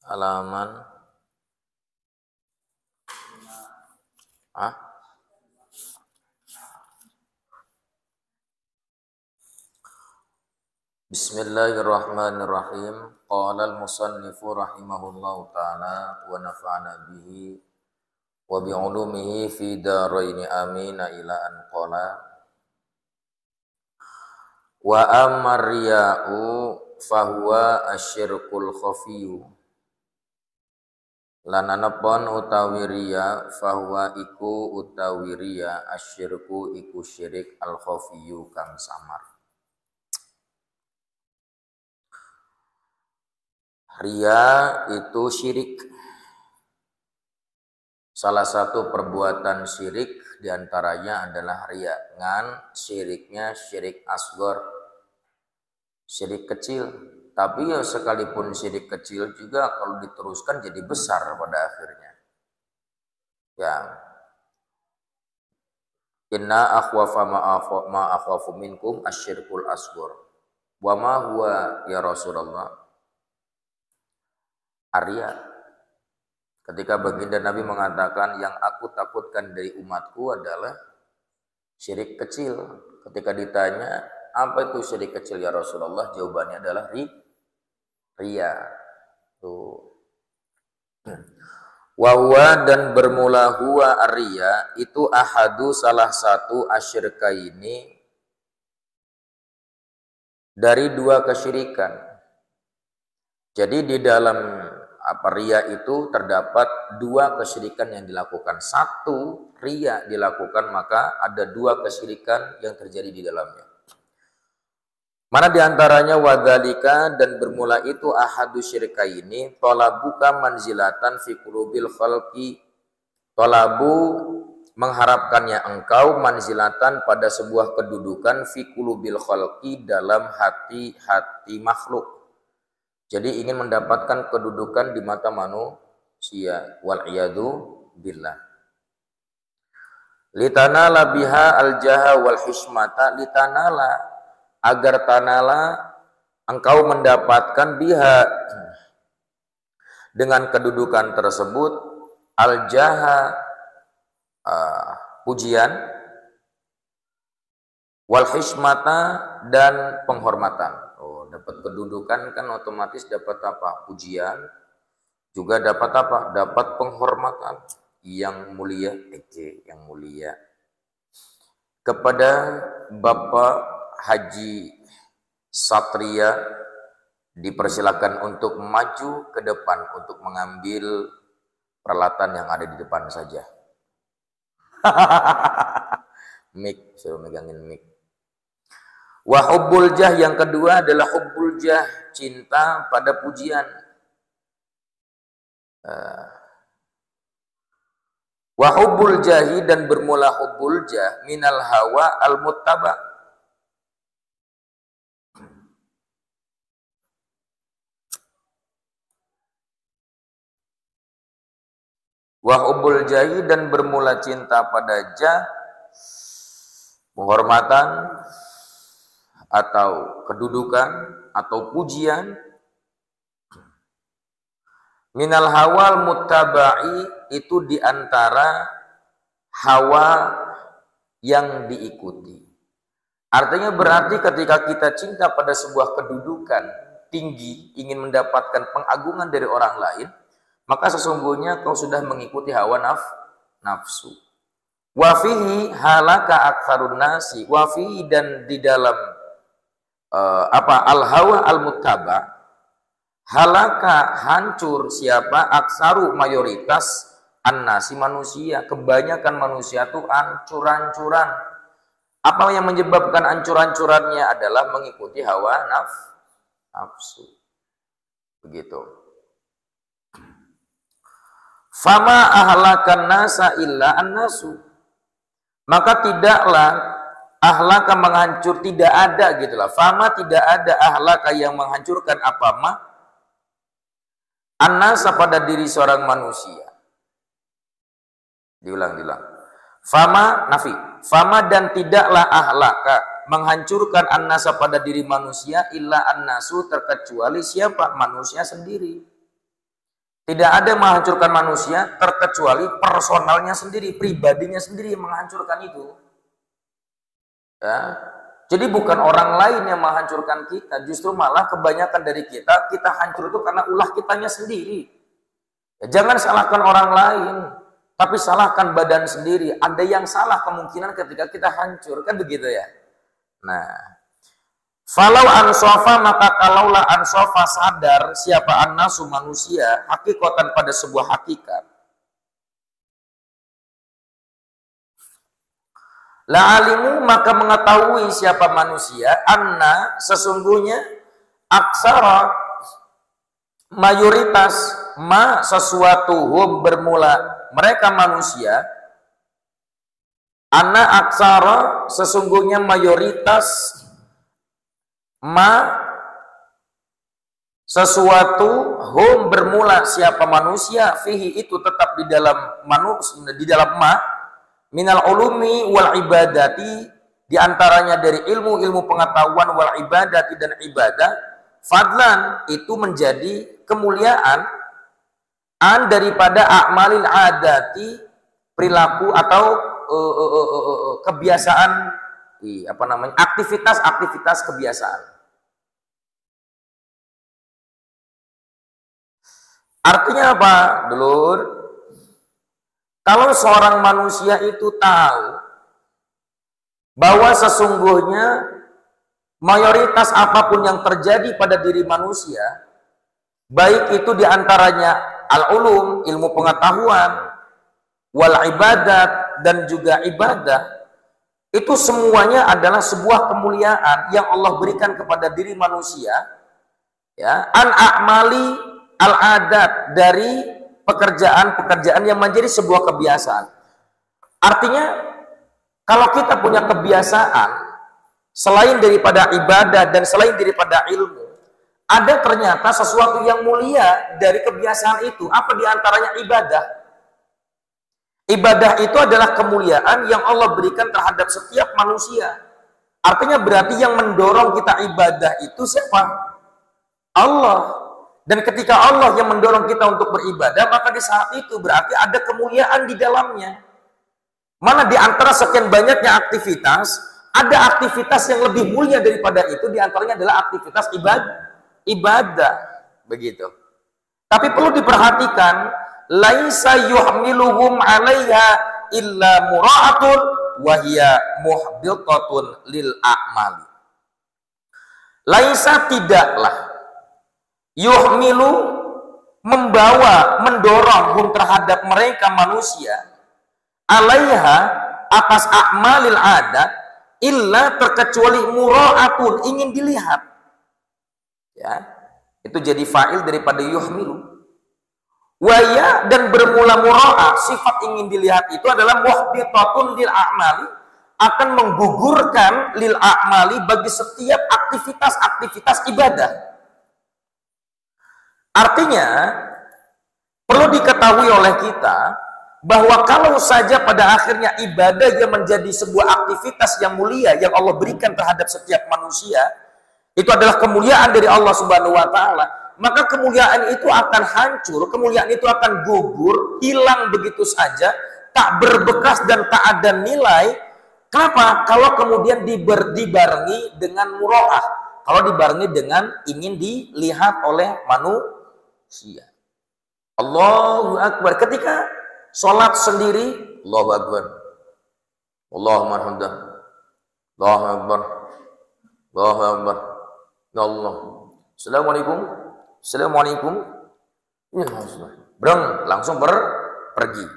halaman Bismillahirrahmanirrahim. Qala al-musannifu rahimahullahu ta'ala wa nafa'ana bihi wa bi'ulumihi fi daraini amina ila an qala wa ammar riya'u fahuwa asyirkul khafiyyu lan anapun utawi riya fahuwa iku utawi riya asyirku iku syirik al khafiyyu kang samar. Riya itu syirik. Salah satu perbuatan syirik diantaranya adalah riya. Ngan syiriknya syirik asghar, syirik kecil. Tapi ya sekalipun syirik kecil juga kalau diteruskan jadi besar pada akhirnya. Ya. Inna akhwafa ma akhwafu minkum asyirkul asghar. Wa ma huwa ya Rasulullah? Arya. Ketika baginda Nabi mengatakan yang aku takutkan dari umatku adalah syirik kecil. Ketika ditanya apa itu syirik kecil ya Rasulullah, jawabannya adalah riya. Wahwa dan bermula huwa arya itu ahadu salah satu asyirkaini dari dua kesyirikan. Jadi di dalam riya itu terdapat dua kesyirikan yang dilakukan. Satu, riya dilakukan maka ada dua kesyirikan yang terjadi di dalamnya. Mana diantaranya wadzalika dan bermula itu ahadu syirkaini talabuka manzilatan fi qulubil khalqi. Talabu mengharapkannya engkau manzilatan pada sebuah kedudukan fi qulubil khalqi dalam hati-hati makhluk. Jadi ingin mendapatkan kedudukan di mata manusia. Wal'iyadu billah. Litanala biha al-jaha wal hishmata. Litanala, agar tanala engkau mendapatkan biha dengan kedudukan tersebut al-jaha pujian wal hishmata dan penghormatan. Dapat kedudukan kan otomatis dapat apa? Pujian, juga dapat apa? Dapat penghormatan yang mulia, yang mulia. Kepada Bapak Haji Satria dipersilakan untuk maju ke depan untuk mengambil peralatan yang ada di depan saja. Mic, suruh megangin mic. Wa hubbul jah yang kedua adalah hubbul jah, cinta pada pujian. Wa hubbul jahi dan bermula hubbul jah minal hawa al muttaba. Wa hubbul jahi dan bermula cinta pada jah, penghormatan atau kedudukan atau pujian minal hawal muttaba'i itu diantara hawa yang diikuti. Artinya berarti ketika kita cinta pada sebuah kedudukan tinggi, ingin mendapatkan pengagungan dari orang lain, maka sesungguhnya kau sudah mengikuti hawa nafsu. Wafihi halaka aktsarun nasi, wafihi dan di dalam al-hawa al-muttaba halaka hancur siapa aksaru mayoritas an-nasi manusia, kebanyakan manusia itu hancur-hancuran. Apa yang menyebabkan hancur-hancurannya adalah mengikuti hawa nafsu. Begitu. Fama ahlakan nasa illa an-nasu. Maka tidaklah ahlaka menghancur, tidak ada gitulah. Fama tidak ada ahlaka yang menghancurkan apa ma annasa pada diri seorang manusia. Diulang. Fama nafi. Fama dan tidaklah ahlaka menghancurkan annasa pada diri manusia illa annasu terkecuali siapa? Manusia sendiri. Tidak ada yang menghancurkan manusia terkecuali personalnya sendiri, pribadinya sendiri yang menghancurkan itu. Ya. Jadi bukan orang lain yang menghancurkan kita, justru malah kebanyakan dari kita hancur itu karena ulah kitanya sendiri. Ya, jangan salahkan orang lain, tapi salahkan badan sendiri. Ada yang salah kemungkinan ketika kita hancur, kan begitu ya. Nah, falau ansofa, maka kalaulah ansofa sadar siapa annasu manusia hakikatan pada sebuah hakikat, la alimu maka mengetahui siapa manusia anna sesungguhnya aksara mayoritas ma sesuatu hum bermula mereka manusia, anna aksara sesungguhnya mayoritas ma sesuatu hum bermula siapa manusia fihi itu tetap di dalam manusia, di dalam ma minal ulumi wal ibadati diantaranya dari ilmu pengetahuan wal ibadati dan ibadah, fadlan itu menjadi kemuliaan an daripada a'malil adati perilaku atau kebiasaan aktivitas kebiasaan. Artinya apa, dulur? Kalau seorang manusia itu tahu bahwa sesungguhnya mayoritas apapun yang terjadi pada diri manusia, baik itu diantaranya al-ulum, ilmu pengetahuan, wal ibadat, dan juga ibadah, itu semuanya adalah sebuah kemuliaan yang Allah berikan kepada diri manusia, ya, an a'mali al-adat, dari pekerjaan-pekerjaan yang menjadi sebuah kebiasaan. Artinya, kalau kita punya kebiasaan selain daripada ibadah dan selain daripada ilmu, ada ternyata sesuatu yang mulia dari kebiasaan itu. Apa diantaranya ibadah? Ibadah itu adalah kemuliaan yang Allah berikan terhadap setiap manusia. Artinya berarti yang mendorong kita ibadah itu siapa? Allah. Dan ketika Allah yang mendorong kita untuk beribadah, maka di saat itu berarti ada kemuliaan di dalamnya. Mana di antara sekian banyaknya aktivitas, ada aktivitas yang lebih mulia daripada itu, di antaranya adalah aktivitas ibadah. Begitu. Tapi perlu diperhatikan, laisa yuhmiluhum 'alaiha illa mura'atun wa hiya muhbitatun lil a'mali. Laisa tidaklah yuhmilu membawa, mendorong hum terhadap mereka manusia, alaiha atas a'malil adat, illa terkecuali mura'atun, ingin dilihat. Ya, itu jadi fa'il daripada yuhmilu. Waya, dan bermula mura'a, sifat ingin dilihat itu adalah muhbitatun lil a'mali, akan menggugurkan lil a'mali bagi setiap aktivitas ibadah. Artinya, perlu diketahui oleh kita bahwa kalau saja pada akhirnya ibadah yang menjadi sebuah aktivitas yang mulia yang Allah berikan terhadap setiap manusia, itu adalah kemuliaan dari Allah Subhanahu wa Ta'ala, maka kemuliaan itu akan hancur, kemuliaan itu akan gugur, hilang begitu saja, tak berbekas dan tak ada nilai. Kenapa? Kalau kemudian dibarengi dengan mura'ah, kalau dibarengi dengan ingin dilihat oleh manusia. Allahu Akbar. Ketika sholat sendiri, Allahu Akbar, Allahumma hamdah, Allahu Akbar, Allahu Akbar, ya Allah, Assalamualaikum, Assalamualaikum, breng, langsung pergi.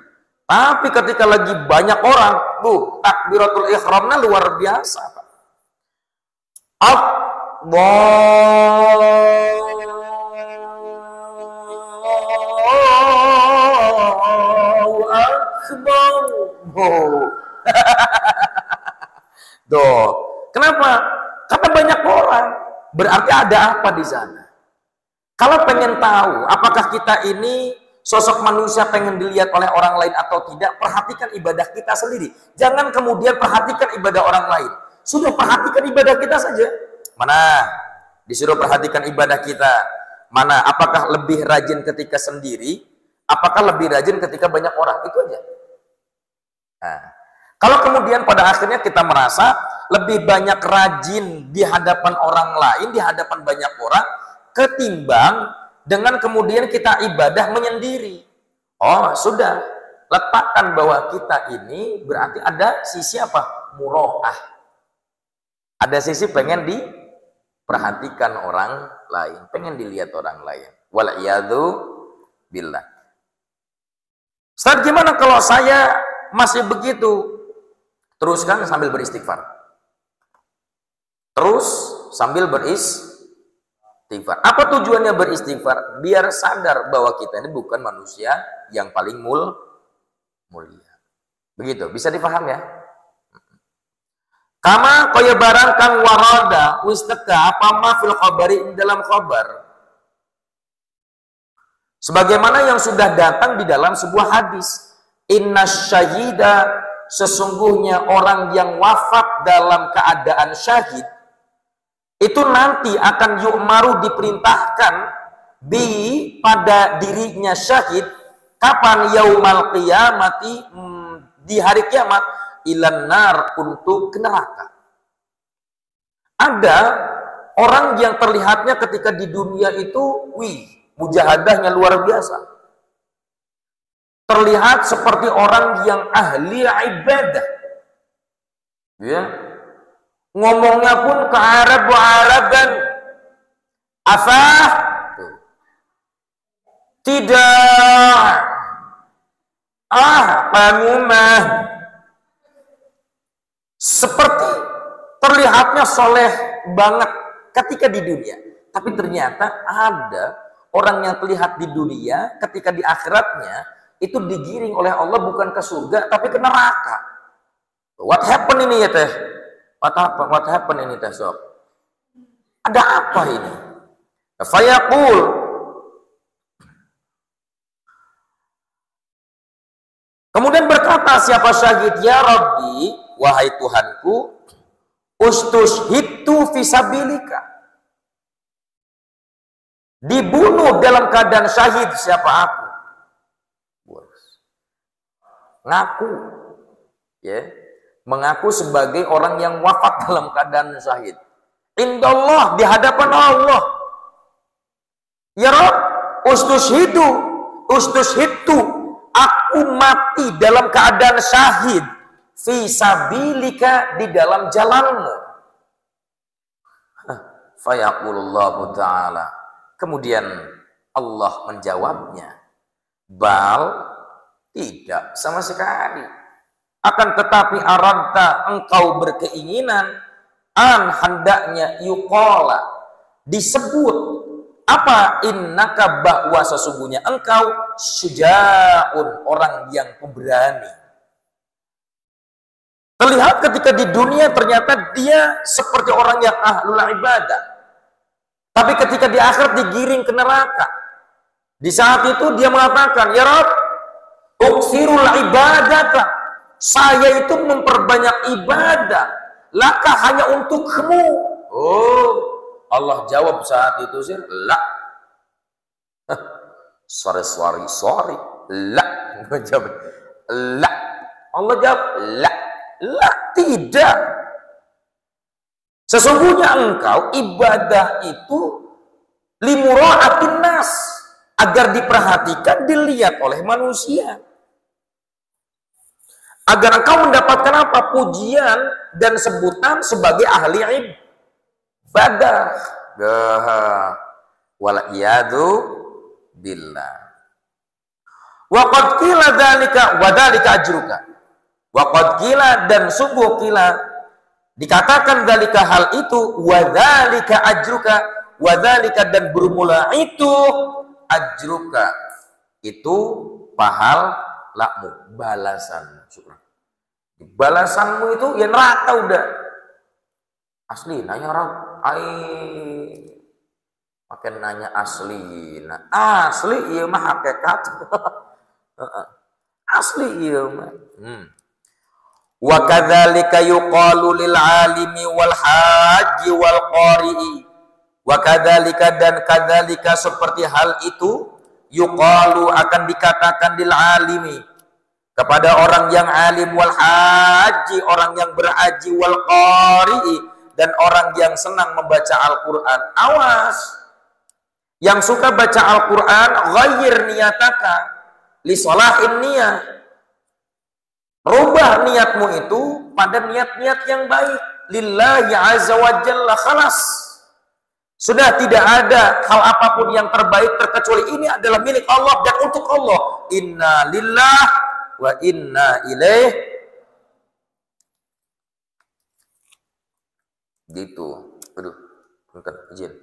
Tapi ketika lagi banyak orang, takbiratul ihramnya luar biasa, Pak. Allahu Akbar. Tuh, kenapa? Karena banyak orang. Berarti ada apa di sana? Kalau pengen tahu apakah kita ini sosok manusia pengen dilihat oleh orang lain atau tidak, perhatikan ibadah kita sendiri. Jangan kemudian perhatikan ibadah orang lain. Sudah perhatikan ibadah kita saja. Mana? Disuruh perhatikan ibadah kita. Mana apakah lebih rajin ketika sendiri, apakah lebih rajin ketika banyak orang, itu aja. Nah, kalau kemudian pada akhirnya kita merasa lebih banyak rajin di hadapan orang lain, di hadapan banyak orang, ketimbang dengan kemudian kita ibadah menyendiri. Oh, sudah. Letakkan bahwa kita ini berarti ada sisi apa? Muro'ah. Ada sisi pengen diperhatikan orang lain, pengen dilihat orang lain. Wal'iyadu billah. Ustaz, gimana kalau saya masih begitu? Teruskan sambil beristighfar. Terus sambil beristighfar. Apa tujuannya beristighfar? Biar sadar bahwa kita ini bukan manusia yang paling mulia. Begitu, bisa dipaham ya? Kama kaya barang kang warada wistaka apa ma fil khabari dalam khabar. Sebagaimana yang sudah datang di dalam sebuah hadis, inna syahida, sesungguhnya orang yang wafat dalam keadaan syahid itu nanti akan yu'maru, diperintahkan pada dirinya syahid, kapan? Yaumal qiyamati, di hari kiamat, ilan nar, untuk ke neraka. Ada orang yang terlihatnya ketika di dunia itu mujahadahnya luar biasa, terlihat seperti orang yang ahli ibadah, ya, ngomongnya pun ke Arab-Araban, afah, tidak, kamu mah, seperti terlihatnya soleh banget ketika di dunia, tapi ternyata ada orang yang terlihat di dunia ketika di akhiratnya itu digiring oleh Allah bukan ke surga tapi ke neraka. What happened ini ya teh? What happened ini teh sob? Ada apa ini? Fayaqul, kemudian berkata siapa syahid, ya Rabbi, wahai Tuhanku, ustushhidtu fisabilika, dibunuh dalam keadaan syahid siapa aku? Ngaku, ya, mengaku sebagai orang yang wafat dalam keadaan syahid. Indallah, di hadapan Allah. Ya Rabb, ustushhidtu, aku mati dalam keadaan syahid, fisabilika, di dalam jalanmu. Fayaqulullahu ta'ala, kemudian Allah menjawabnya, bal, tidak sama sekali. Akan tetapi aradta, engkau berkeinginan, hendaknya yuqala, disebut apa? Innaka, bahwa sesungguhnya engkau syuja'un, orang yang pemberani. Terlihat ketika di dunia ternyata dia seperti orang yang ahlul ibadah, tapi ketika di akhirat digiring ke neraka. Di saat itu dia mengatakan, ya Rabb, uksirul ibadata, saya itu memperbanyak ibadah, laka, hanya untukmu. Oh, Allah jawab saat itu sih, la. sorry, la. Jawab, la. Allah jawab, la, tidak. Sesungguhnya engkau ibadah itu limura'atin nas, agar diperhatikan, dilihat oleh manusia, agar engkau mendapatkan apa? Pujian dan sebutan sebagai ahli ibadah. Wal'iyadu billah. Wa qad qila dzalika wa dzalika ajruka. Wa qad qila, dan sungguh qila, dikatakan dzalika, hal itu, wa dzalika ajruka, wa dzalika, dan bermula itu, ajruka, itu pahalamu, balasan. Syukur. Balasanmu itu ya neraka udah. Asli nanya orang, makin nanya asli. Nah, asli iya mah hakikat. Asli iya mah. Wa kadzalika yuqalu lil alimi wal haji wal qari'i. Wa kadzalika dan kadzalika seperti hal itu yuqalu akan dikatakan lil alimi kepada orang yang alim wal haji orang yang berhaji wal qari'i dan orang yang senang membaca Al-Qur'an. Awas yang suka baca Al-Qur'an ghayyir niyataka li sholahin niyah. Rubah niatmu itu pada niat-niat yang baik lillahi azza wa jalla khalas. Sudah tidak ada hal apapun yang terbaik terkecuali ini adalah milik Allah dan untuk Allah. Inna lillah wa inna ilaih. Gitu. Aduh, bentar, izin.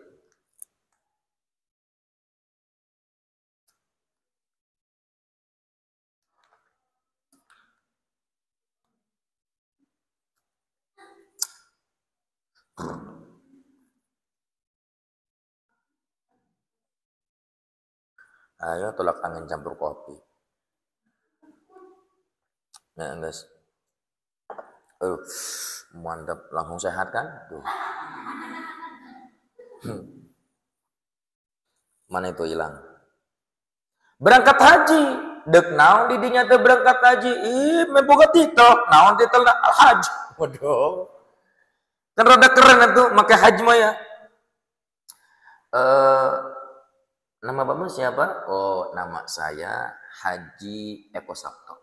Ayo tolak angin campur kopi. Nah, guys. Mantap, langsung sehat kan? Tuh. Mana itu hilang? Berangkat haji. Dek naon didinya teh berangkat haji. Ih, memboga titel. Naon titel haji. Waduh. Kan rada keren itu make haji mah ya. Nama Bapak siapa? Oh, nama saya Haji Eko Sabto.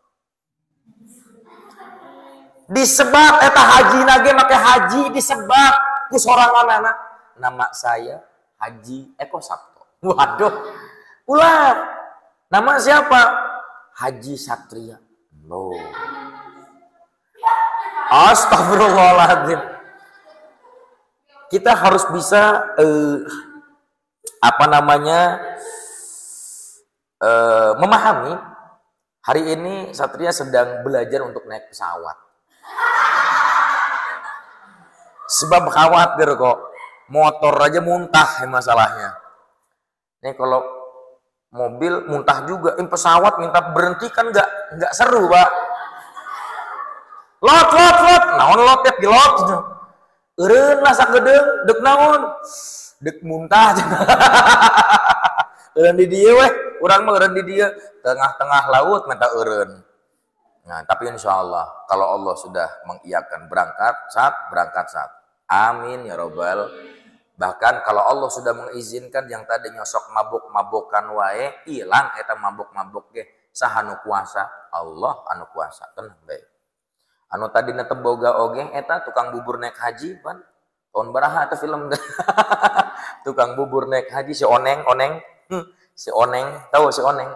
Disebat eta haji nage make haji disebat ku soranganana. Nama saya Haji Eko Sabto. Waduh. Ulah. Nama siapa? Haji Satria. Loh. Astagfirullahaladzim. Kita harus bisa memahami hari ini Satria sedang belajar untuk naik pesawat. Sebab khawatir kok motor aja muntah masalahnya. Nih kalau mobil muntah juga, pesawat minta berhenti kan nggak seru, Pak. Lot, naon lot ya pilot. Eureun lah sagedeng, dek naon? Dek muntah. Eureun di dieu weh, urang mah eureun di dieu, tengah-tengah laut minta eureun. Nah, tapi insya Allah kalau Allah sudah mengiyakan berangkat saat. Amin ya robbal. Bahkan kalau Allah sudah mengizinkan yang tadi nyosok mabuk-mabukan wae, hilang eta mabuk-mabuk ge. Saha nu kuasa? Allah anu kuasa. Tenang bae. Anu tadi na boga oge eta tukang bubur naik haji pan. Tahun baraha eta film. Tukang bubur naik haji si Oneng. Si Oneng, tahu si Oneng?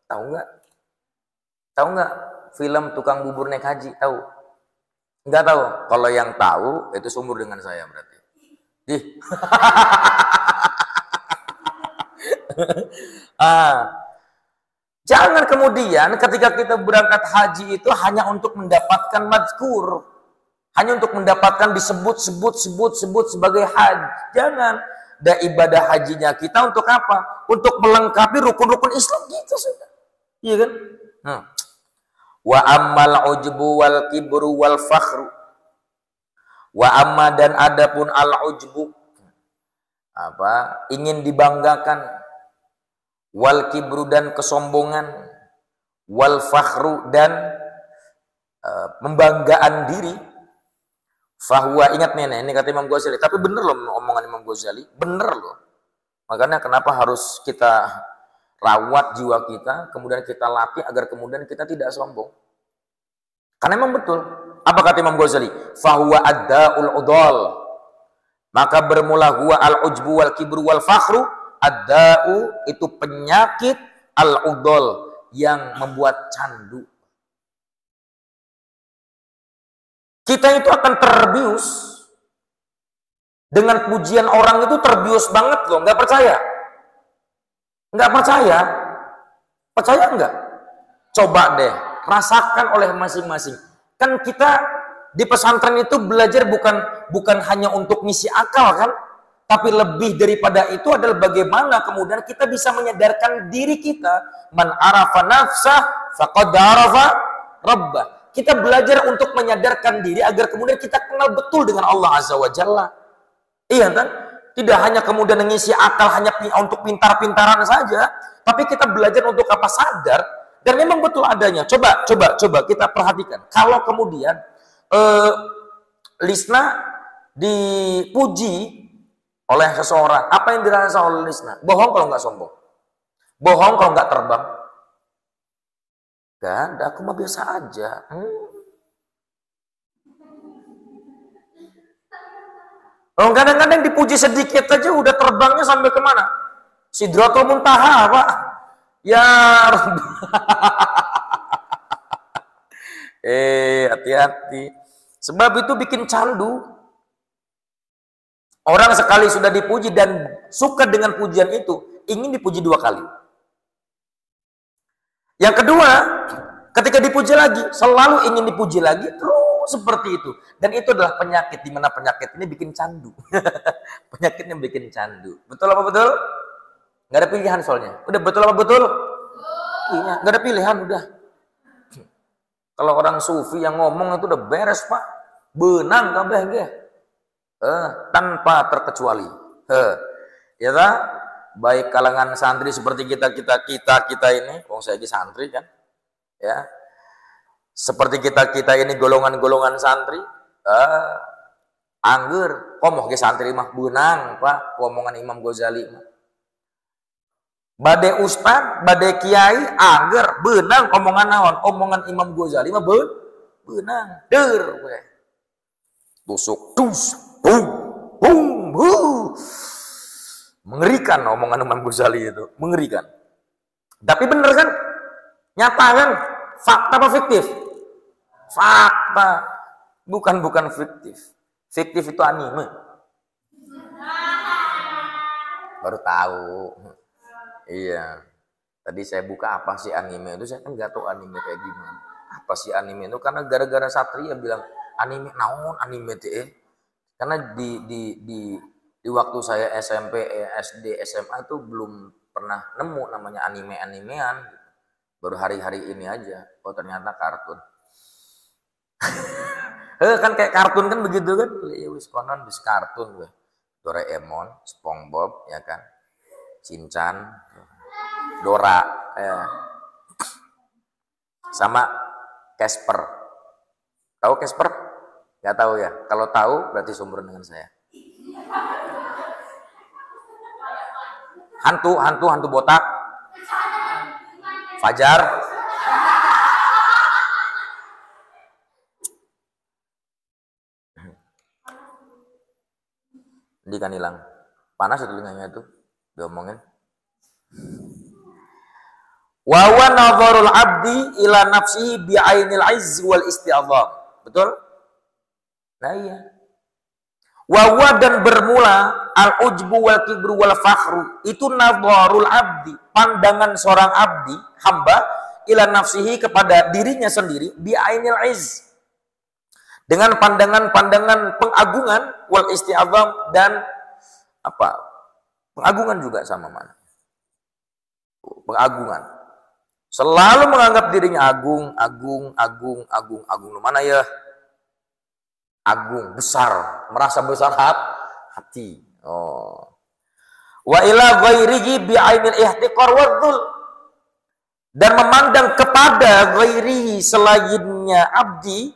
Tahu enggak? Tahu nggak film tukang bubur naik haji? Tahu? Nggak tahu. Kalau yang tahu itu seumur dengan saya berarti. Jangan kemudian ketika kita berangkat haji itu hanya untuk mendapatkan mazkur, hanya untuk mendapatkan disebut sebagai haji. Jangan. Dan ibadah hajinya kita untuk apa? Untuk melengkapi rukun-rukun Islam gitu sudah. Iya kan? Wa ammal ujbu wal kibru wal fakhru. Wa amma dan adapun al ujbu ingin dibanggakan, wal kibru dan kesombongan, wal fakhru dan membanggaan diri. Fahuwa, ingat nih, ini kata Imam Ghazali, tapi bener loh omongan Imam Ghazali, bener loh. Makanya kenapa harus kita rawat jiwa kita, kemudian kita latih agar kemudian kita tidak sombong. Karena memang betul. Apa kata Imam Ghazali? Fahuwa adda'ul udol. Maka bermula huwa al-ujbu wal kibru wal fakhru. Adda'u itu penyakit al-udol yang membuat candu. Kita itu akan terbius. Dengan pujian orang itu terbius banget loh. Nggak percaya? Nggak percaya? Percaya nggak? Coba deh, rasakan oleh masing-masing. Kan kita di pesantren itu belajar bukan hanya untuk ngisi akal kan? Tapi lebih daripada itu adalah bagaimana kemudian kita bisa menyadarkan diri kita. Man arafa nafsah faqad arafa rabbah. Kita belajar untuk menyadarkan diri agar kemudian kita kenal betul dengan Allah Azza wa Jalla. Iya kan? Tidak hanya kemudian mengisi akal hanya untuk pintar-pintaran saja, tapi kita belajar untuk apa? Sadar dan memang betul adanya. Coba kita perhatikan. Kalau kemudian Lisna dipuji oleh seseorang, apa yang dirasa oleh Lisna? Bohong kalau nggak sombong, bohong kalau nggak terbang. Gak ada, aku mah biasa aja. Kadang-kadang dipuji sedikit aja udah terbangnya sampai kemana? Sidratul Muntaha, Pak. Ya Rabb. Hati-hati. Sebab itu bikin candu. Orang sekali sudah dipuji dan suka dengan pujian itu, ingin dipuji 2 kali. Yang kedua, ketika dipuji lagi, selalu ingin dipuji lagi, terus seperti itu. Dan itu adalah penyakit, di mana penyakit ini bikin candu. Penyakitnya bikin candu. Betul apa betul? Nggak ada pilihan soalnya. Udah betul apa betul? Iya, nggak ada pilihan udah. Kalau orang sufi yang ngomong itu udah beres, Pak. Benang kabeh ge. Tanpa terkecuali. Ya tak? Baik kalangan santri seperti kita ini, saya ini santri kan, ya. Seperti kita ini golongan-golongan santri, angger, komoh ke santri mah benang, Pak, omongan Imam Ghazali mah. Bade ustad, bade kiai, angger, benang omongan naon, omongan Imam Ghazali mah benang, we. Tusuk, bum. Mengerikan omongan Imam Ghazali itu, mengerikan. Tapi bener kan? Nyata kan? Fakta apa fiktif? Fakta. Bukan fiktif. Fiktif itu anime. Baru tahu. Iya. Tadi saya buka apa sih anime itu, saya kan nggak tahu anime kayak gimana. Apa sih anime itu? Karena gara-gara Satria bilang anime, naon anime teh. Karena di waktu saya SMP, SD, SMA itu belum pernah nemu namanya anime-animean. Baru hari-hari ini aja. Oh ternyata kartun. Kan kayak kartun kan begitu kan. Ya wis konon bis kartun. Doraemon, SpongeBob, ya kan. Shinchan, Dora. Sama Casper. Tahu Casper? Gak tahu ya. Kalau tahu berarti sumber dengan saya. Hantu botak. Fajar. Ini kan hilang. Panas telinganya itu. Diomongin. Wa huwa nadharul abdi ila nafsihi bi'ainil izz wal isti'adham. Betul? Nah iya. Wawa dan bermula al-ujbu wal kibru wal fakhru. Itu nadharul abdi, pandangan seorang abdi, hamba, ila nafsihi kepada dirinya sendiri, bi'ainil izz. Dengan pandangan-pandangan pengagungan, wal isti'adzam dan apa? Pengagungan juga sama mana? Pengagungan. Selalu menganggap dirinya agung. Mana ya? Agung, besar, merasa besar hati. Oh. Wa ila ghairihi bi'ainil ihtiqar wadzul. Dan memandang kepada ghairihi selainnya abdi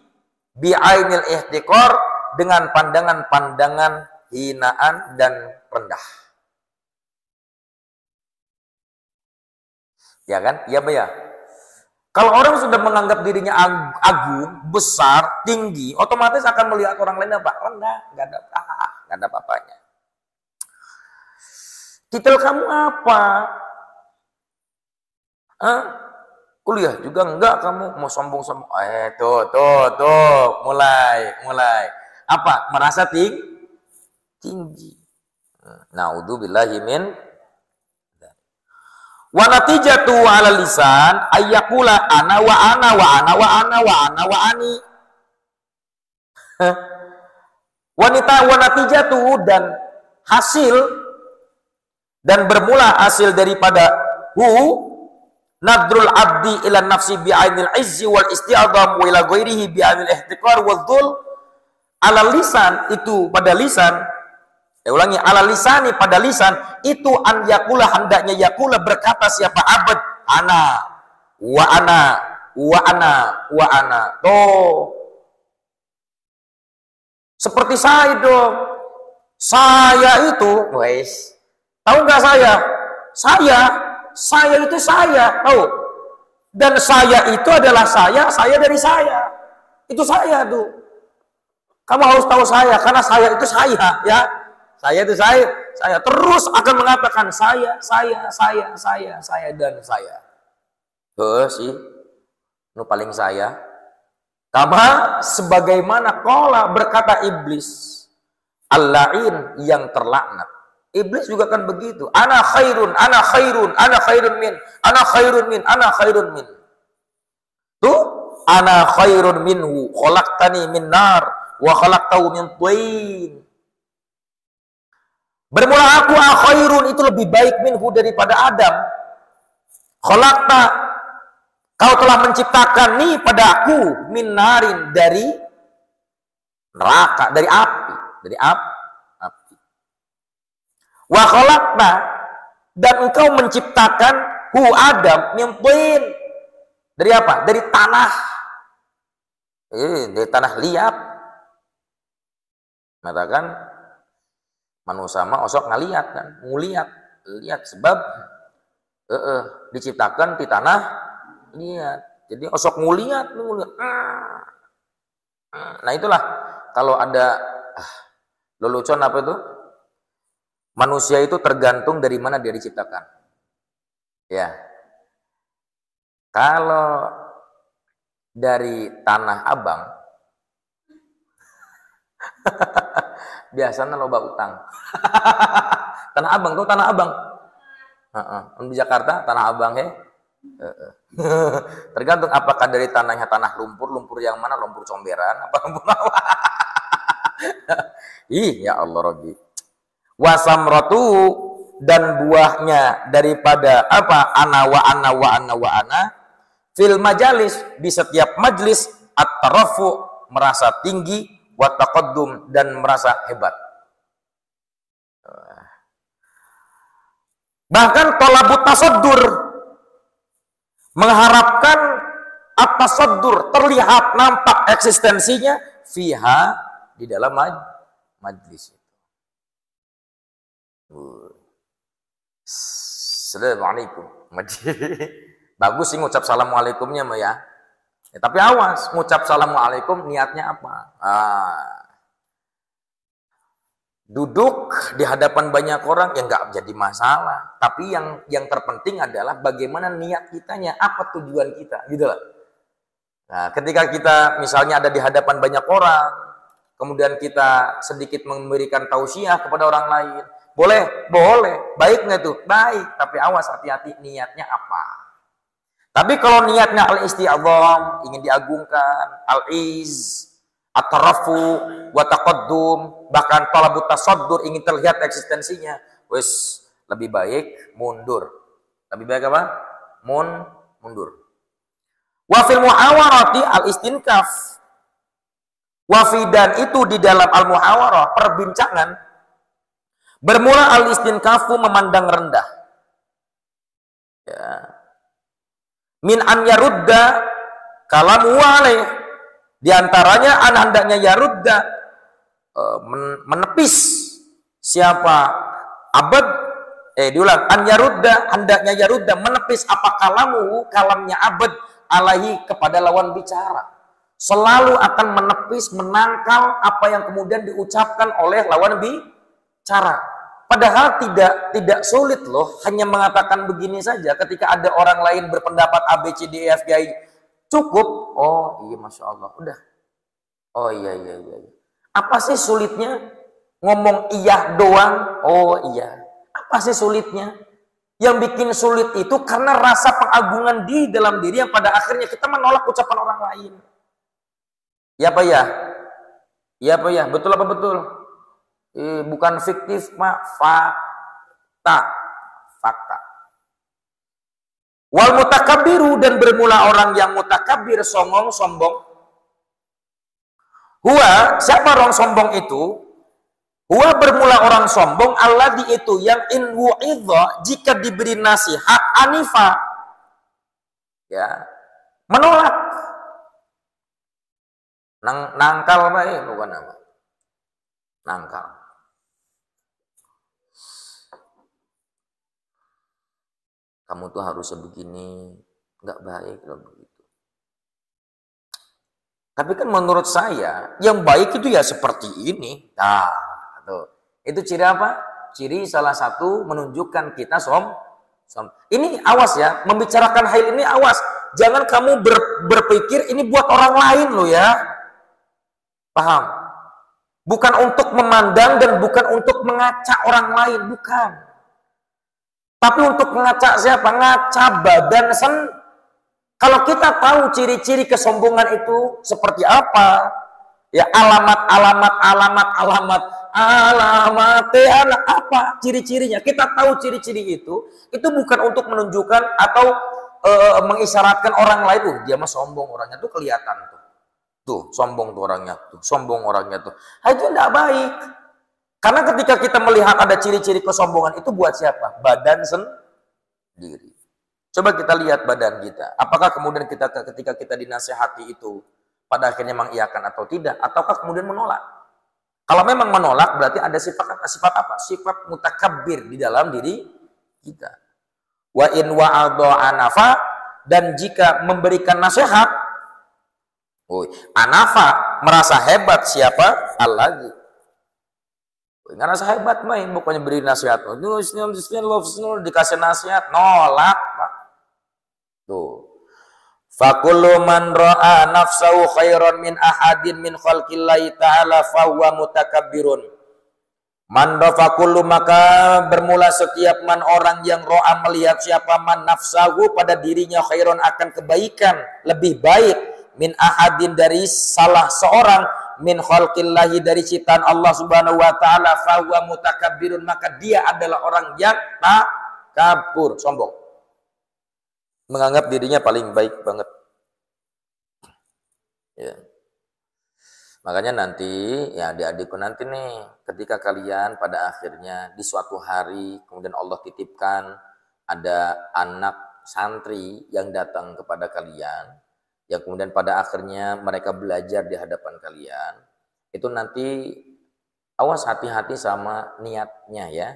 bi'ainil ihtiqar dengan pandangan-pandangan hinaan dan rendah. Ya kan? Iya, ya. Kalau orang sudah menganggap dirinya agung, besar, tinggi, otomatis akan melihat orang lain apa? Rendah, nggak ada apa-apanya. Titel kamu apa? Kuliah juga enggak, kamu mau sombong-sombong. Tuh, mulai. Apa? Merasa tinggi. Naudzubillahi min. Wa natijatu 'ala lisan ayyaqula ana wa ani. Wanita wa natijatu dan hasil dan bermula hasil daripada nadrul abdi ila nafsi bi'ainil izzi wal isti'adzam wa ila ghairihi bi'ainil ihtiqar wal dhul 'ala lisan, itu pada lisan Ulangi, ala lisani, pada lisan, itu an yakula, hendaknya yakula, berkata siapa abad, ana, wa ana, wa ana, wa ana. Tuh. Seperti saya dong. Saya itu, wes. Tahu nggak saya? Saya itu saya, tahu? Dan saya itu adalah saya dari saya. Itu saya tuh. Kamu harus tahu saya, karena saya itu saya, ya. Saya itu saya terus akan mengatakan saya, dan saya. Sih, nu paling saya. Kama sebagaimana qala berkata iblis, al-la'in yang terlaknat. Iblis juga kan begitu. Ana khairun min. Tuh, ana khairun minhu, khalaqtani min nar wa khalaqtahu min thin. Bermula aku khairun, itu lebih baik minhu daripada Adam. Khalaqta, kau telah menciptakan nih pada aku min narin, dari neraka, dari api. Wa khalaqta, dan engkau menciptakan hu Adam min thin, dari apa? Dari tanah. Dari tanah liat. Mengatakan manusia mah osok ngaliat kan, lihat sebab diciptakan di tanah liat. Jadi osok nguliat. Nah itulah kalau ada lelucon apa itu? Manusia itu tergantung dari mana dia diciptakan. Ya. Kalau dari tanah abang, biasanya loba utang. Tanah abang tuh tanah abang. Di Jakarta tanah abang he. Tergantung apakah dari tanahnya tanah lumpur yang mana, lumpur comberan apa lumpur apa. Ya Allah Rabbi. Wasamratu, dan buahnya daripada apa? Ana fil majalis, di setiap majlis, at-tarafu, merasa tinggi, wa taqaddum, dan merasa hebat. Bahkan talabut tasaddur, mengharapkan at-tasaddur, terlihat nampak eksistensinya fiha, di dalam majlis. Assalamualaikum. Bagus sih ngucap assalamualaikumnya mah ya. Tapi awas, ngucap assalamualaikum niatnya apa? Duduk di hadapan banyak orang ya nggak jadi masalah. Tapi yang terpenting adalah bagaimana niat kitanya, apa tujuan kita, gitu lah. Nah, ketika kita misalnya ada di hadapan banyak orang, kemudian kita sedikit memberikan tausiah kepada orang lain, boleh, baik nggak tuh? Baik, tapi awas, hati-hati niatnya apa. Tapi kalau niatnya al-isti'adham, ingin diagungkan, al-iz, at-tarafu, wa taqaddum, bahkan talabut tasaddur, ingin terlihat eksistensinya, wes lebih baik mundur. Lebih baik apa? Mundur. Wa fil muhawarati al-istinkaf. Wa fi, dan itu di dalam al-muhawarah, perbincangan, bermula al-istinkafu, memandang rendah. Ya. Min an yarudda kalamu alaih, di antaranya hendaknya yarudda, menepis siapa abad, diulang, an yarudda, hendaknya yarudda, menepis apa kalamu, kalamnya abad, alaihi, kepada lawan bicara. Selalu akan menepis, menangkal apa yang kemudian diucapkan oleh lawan bicara. Padahal tidak sulit loh, hanya mengatakan begini saja. Ketika ada orang lain berpendapat A, B, C, D, E, F, G, I, cukup. Oh iya, Masya Allah, udah. Oh iya. Apa sih sulitnya? Ngomong iya doang. Oh iya. Apa sih sulitnya? Yang bikin sulit itu karena rasa pengagungan di dalam diri, yang pada akhirnya kita menolak ucapan orang lain. Ya apa ya? Ya apa ya? Betul apa betul? Bukan fiktif, fakta. Wal mutakabbiru, dan bermula orang yang mutakabbir, songong, sombong. Huwa, siapa orang sombong itu? Huwa bermula orang sombong alladzi itu yang in wu'idha jika diberi nasihat anifa. Ya, menolak. Nangkal bae bukan apa? Nangkal. Kamu tuh harusnya begini, nggak baik kalau begitu. Tapi kan menurut saya yang baik itu ya seperti ini. Nah, tuh. Itu ciri apa? Ciri salah satu menunjukkan kita Ini awas ya, membicarakan hal ini awas. Jangan kamu berpikir ini buat orang lain loh ya. Paham? Bukan untuk memandang dan bukan untuk mengacak orang lain, bukan. Tapi untuk mengacak siapa? Ngacak badan Kalau kita tahu ciri-ciri kesombongan itu seperti apa, ya alamat apa ciri-cirinya? Kita tahu ciri-ciri itu bukan untuk menunjukkan atau mengisyaratkan orang lain, dia mah sombong orangnya tuh kelihatan tuh. Tuh, sombong tuh orangnya tuh, sombong orangnya tuh. Itu tidak baik. Karena ketika kita melihat ada ciri-ciri kesombongan itu buat siapa? Badan sendiri. Coba kita lihat badan kita. Apakah kemudian ketika kita dinasihati itu pada akhirnya mengiyakan atau tidak? Ataukah kemudian menolak? Kalau memang menolak berarti ada sifat apa? Sifat mutakabbir di dalam diri kita. Wa in wa'adha anafa, dan jika memberikan nasihat, anafa, merasa hebat siapa? Allah. Nggak rasa hebat main, bukannya beri nasihat. Dikasih nasihat, nolak. Tuh. Fakullu man ra'a nafsahu khairan min ahadin min khalqillahi ta'ala fahuwa mutakabbirun. Man fakullu, maka bermula setiap man orang yang ro'a melihat siapa man nafsahu pada dirinya khairan akan kebaikan, lebih baik min ahadin dari salah seorang min khalqillahi dari ciptaan Allah Subhanahu wa taala fahuwa mutakabbirun, maka dia adalah orang yang takabur, sombong. Menganggap dirinya paling baik banget. Ya. Makanya nanti ya adik-adikku nanti nih ketika kalian pada akhirnya di suatu hari kemudian Allah titipkan ada anak santri yang datang kepada kalian, ya kemudian pada akhirnya mereka belajar di hadapan kalian, itu nanti awas hati-hati sama niatnya ya.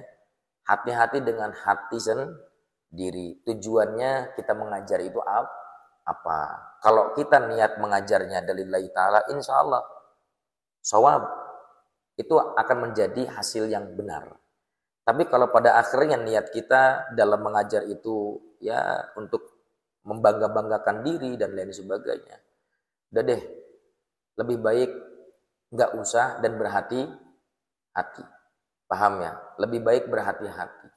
Hati-hati dengan hati sendiri. Tujuannya kita mengajar itu apa? Kalau kita niat mengajarnya dalillahi ta'ala, insya Allah shawab, itu akan menjadi hasil yang benar. Tapi kalau pada akhirnya niat kita dalam mengajar itu ya untuk membangga-banggakan diri dan lain sebagainya, udah deh, lebih baik nggak usah dan berhati-hati. Paham ya? Lebih baik berhati-hati.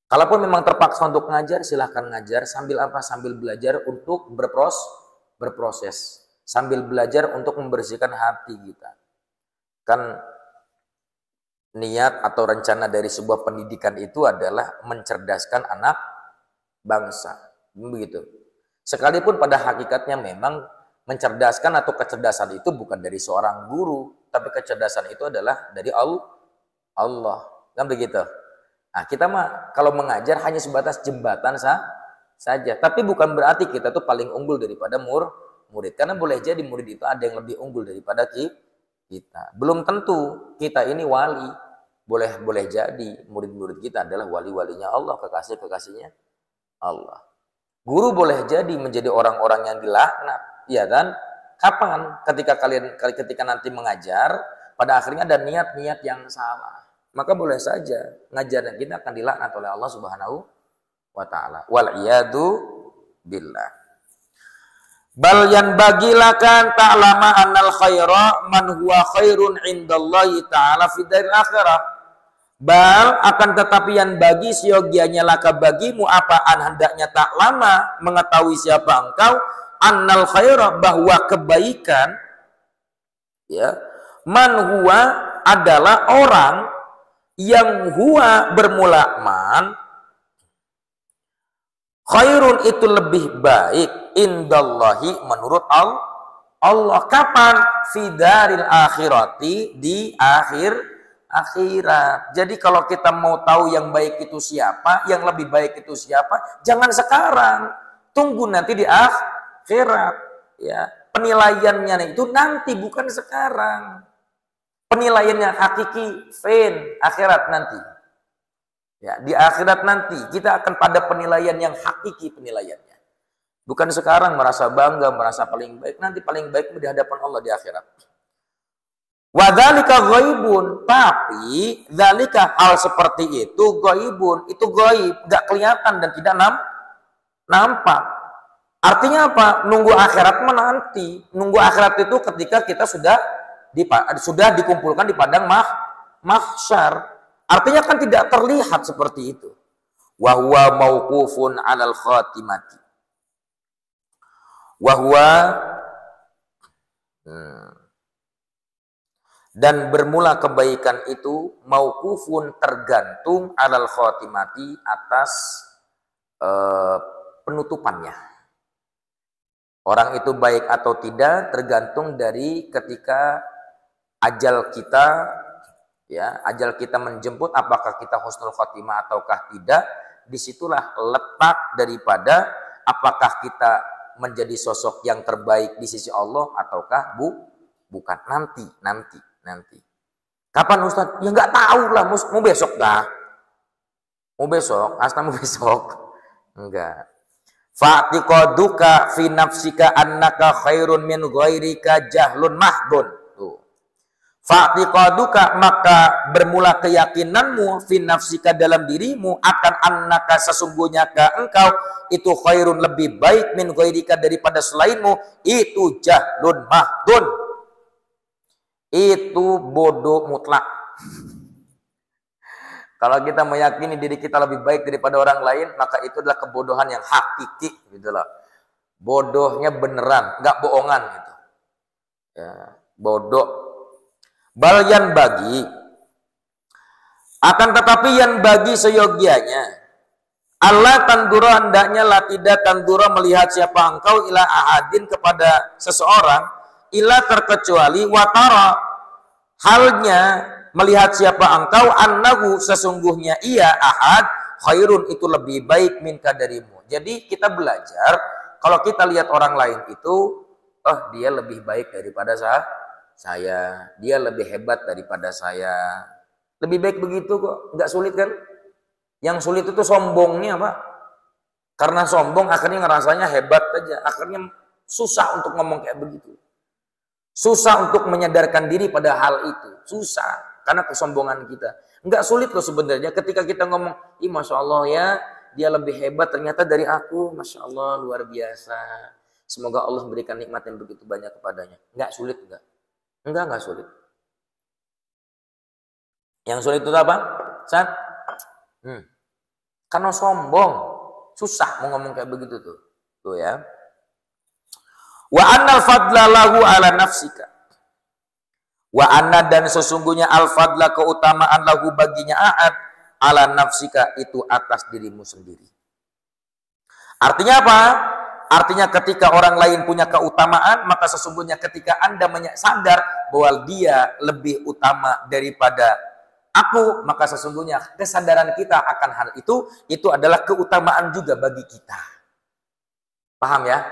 Kalaupun memang terpaksa untuk ngajar, silahkan ngajar sambil apa? Sambil belajar untuk berproses. Sambil belajar untuk membersihkan hati kita. Kan niat atau rencana dari sebuah pendidikan itu adalah mencerdaskan anak bangsa. Begitu. Sekalipun pada hakikatnya memang mencerdaskan atau kecerdasan itu bukan dari seorang guru, tapi kecerdasan itu adalah dari Allah. Kan begitu? Nah, kita mah kalau mengajar hanya sebatas jembatan saja. Tapi bukan berarti kita tuh paling unggul daripada murid. Karena boleh jadi murid itu ada yang lebih unggul daripada kita. Belum tentu kita ini wali. Boleh jadi murid-murid kita adalah wali-walinya Allah, kekasih-kekasihnya Allah. Guru boleh jadi menjadi orang-orang yang dilaknat, ya kan? Kapan? Ketika nanti mengajar, pada akhirnya ada niat-niat yang salah. Maka boleh saja ngajarnya kita akan dilaknat oleh Allah Subhanahu wa taala. Wal iyadu billah. Bal yan bagilakan ta'lama annal khaira man huwa khairun indallahi ta'ala fid daril akhirah. Bal akan tetapi yang bagi siogianya laka bagimu apaan hendaknya tak lama mengetahui siapa engkau annal khaira bahwa kebaikan ya man huwa adalah orang yang huwa bermula man khairun itu lebih baik indallahi menurut Allah. Kapan? Fidaril akhirati, di akhir akhirat. Jadi kalau kita mau tahu yang baik itu siapa, yang lebih baik itu siapa, jangan sekarang. Tunggu nanti di akhirat. Ya, penilaiannya itu nanti, bukan sekarang. Penilaiannya hakiki, akhirat nanti. Ya, di akhirat nanti kita akan pada penilaian yang hakiki penilaiannya. Bukan sekarang merasa bangga, merasa paling baik. Nanti paling baik di hadapan Allah di akhirat. Wadzalika ghaibun, tapi dzalika hal seperti itu ghaibun, itu gaib, enggak kelihatan dan tidak nampak. Artinya apa? Nunggu akhirat menanti. Nunggu akhirat itu ketika kita sudah dikumpulkan di padang mahsyar. Artinya kan tidak terlihat seperti itu. Wa huwa mauqufun 'alal khatimati. Wa huwa dan bermula kebaikan itu mauqufun, tergantung 'alal khatimati, atas penutupannya. Orang itu baik atau tidak tergantung dari ketika ajal kita, ya, ajal kita menjemput, apakah kita husnul khatimah ataukah tidak. Disitulah letak daripada apakah kita menjadi sosok yang terbaik di sisi Allah ataukah bukan. Nanti. Kapan Ustaz? Ya nggak tahu lah, mau besok dah. Mau besok, asal mau besok. Enggak. Fa'tiqaduka fi nafsika annaka khairun min ghairika jahlun mahdun. Tuh. Fa'tiqaduka, maka bermula keyakinanmu fi nafsika, dalam dirimu, akan annaka, sesungguhnya engkau itu khairun, lebih baik, min ghairika, daripada selainmu, itu jahlun mahdun. Itu bodoh mutlak. Kalau kita meyakini diri kita lebih baik daripada orang lain, maka itu adalah kebodohan yang hakiki, gitu loh. Bodohnya beneran, nggak bohongan gitu. Ya, bodoh. Bal yan bagi, akan tetapi yan bagi seyogianya. Allah tandura, hendaknya lah tidak tandura melihat siapa engkau, ila ahadin, kepada seseorang, ila terkecuali, watara, halnya melihat siapa engkau, annahu, sesungguhnya ia ahad, khairun, itu lebih baik, minka, darimu. Jadi kita belajar, kalau kita lihat orang lain itu, dia lebih baik daripada saya, dia lebih hebat daripada saya. Lebih baik begitu kok, nggak sulit kan? Yang sulit itu sombongnya, Pak. Karena sombong akhirnya ngerasanya hebat aja, akhirnya susah untuk ngomong kayak begitu. Susah untuk menyadarkan diri pada hal itu. Susah. Karena kesombongan kita. Enggak sulit loh sebenarnya ketika kita ngomong, ih Masya Allah ya, dia lebih hebat ternyata dari aku. Masya Allah, luar biasa. Semoga Allah memberikan nikmat yang begitu banyak kepadanya. Enggak sulit, enggak. Enggak sulit. Yang sulit itu apa? Sat? Karena sombong. Susah mau ngomong kayak begitu tuh. Tuh ya. Wa annal fadla lahu ala nafsika. Wa anna, dan sesungguhnya al fadla, keutamaan, lahu, baginya ahad, ala nafsika, itu atas dirimu sendiri. Artinya apa? Artinya ketika orang lain punya keutamaan, maka sesungguhnya ketika Anda sadar bahwa dia lebih utama daripada aku, maka sesungguhnya kesadaran kita akan hal itu adalah keutamaan juga bagi kita. Paham ya?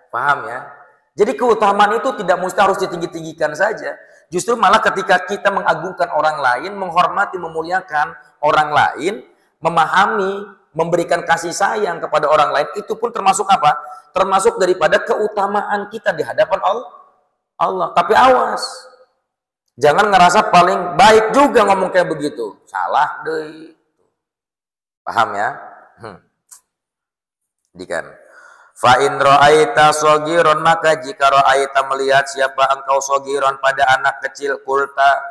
Paham ya? Jadi keutamaan itu tidak mesti harus ditinggi-tinggikan saja. Justru malah ketika kita mengagungkan orang lain, menghormati, memuliakan orang lain, memahami, memberikan kasih sayang kepada orang lain, itu pun termasuk apa? Termasuk daripada keutamaan kita di hadapan Allah. Tapi awas. Jangan ngerasa paling baik juga ngomong kayak begitu. Salah deh. Paham ya? Dikan. Fa in ra'aita shagiron, maka jika ra'aita melihat siapa engkau shagiron pada anak kecil, kulta,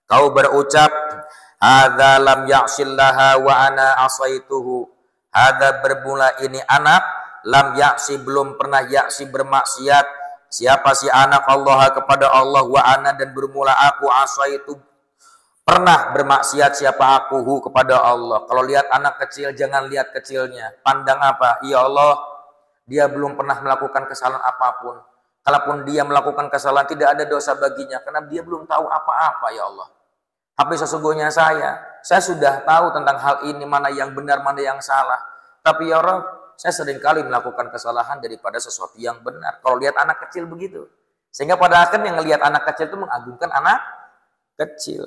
kau berucap, hadza lam ya'sillaha wa ana asaituhu. Hadza, bermula ini anak, lam ya'si, belum pernah ya'si, bermaksiat. Siapa si anak Allah kepada Allah, wa ana, dan bermula aku, asaitu, pernah bermaksiat siapa aku kepada Allah. Kalau lihat anak kecil jangan lihat kecilnya, pandang apa? Ya Allah, dia belum pernah melakukan kesalahan apapun. Kalaupun dia melakukan kesalahan, tidak ada dosa baginya. Karena dia belum tahu apa-apa, ya Allah. Tapi sesungguhnya saya sudah tahu tentang hal ini, mana yang benar, mana yang salah. Tapi ya Rabb, saya seringkali melakukan kesalahan daripada sesuatu yang benar. Kalau lihat anak kecil begitu. Sehingga pada akhirnya yang lihat anak kecil itu mengagungkan anak kecil.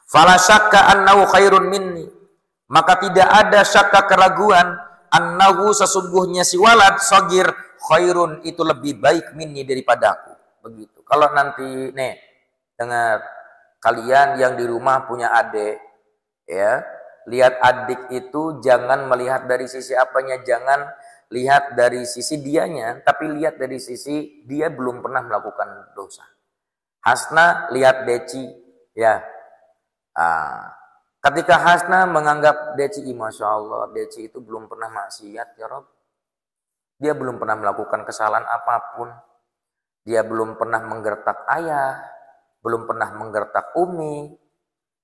Fala syakka annahu khairun minni. Maka tidak ada syakka keraguan annahu sesungguhnya si walad shagir khairun itu lebih baik minni daripadaku. Begitu. Kalau nanti dengar, kalian yang di rumah punya adik, ya, lihat adik itu jangan melihat dari sisi apanya, jangan lihat dari sisi dianya, tapi lihat dari sisi dia belum pernah melakukan dosa. Hasna lihat Deci, ya. Ketika Hasna menganggap Deci, Masya Allah, Deci itu belum pernah maksiat, ya Rob. Dia belum pernah melakukan kesalahan apapun. Dia belum pernah menggertak ayah, belum pernah menggertak Umi,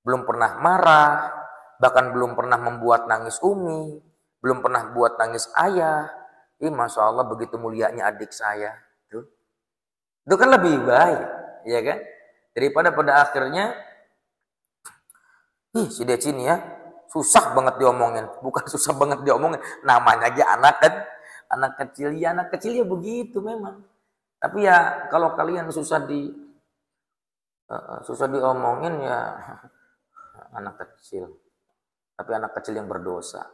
belum pernah marah, bahkan belum pernah membuat nangis Umi, belum pernah buat nangis ayah. Masya Allah, begitu mulianya adik saya. Itu kan lebih baik, ya kan? Daripada pada akhirnya, si Deci ini ya, susah banget diomongin. Bukan susah banget diomongin, namanya aja anak kan, anak kecil ya begitu memang. Tapi ya kalau kalian susah diomongin ya anak kecil. Tapi anak kecil yang berdosa.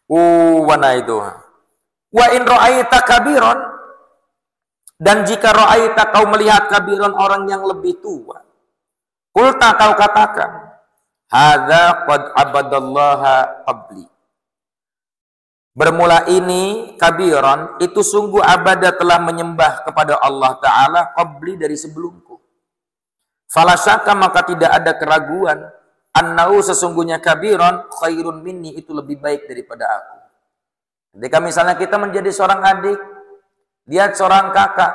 Wana itu. Wa in ra'aita kabiron, dan jika ra'aita kau melihat kabiron orang yang lebih tua, qulta kau katakan, hadza qad abadallaha qabli. Bermula ini kabiron itu sungguh abadah telah menyembah kepada Allah Ta'ala qabli dari sebelumku. Falasaka maka tidak ada keraguan annau sesungguhnya kabiron khairun minni itu lebih baik daripada aku. Ketika misalnya kita menjadi seorang adik, lihat seorang kakak.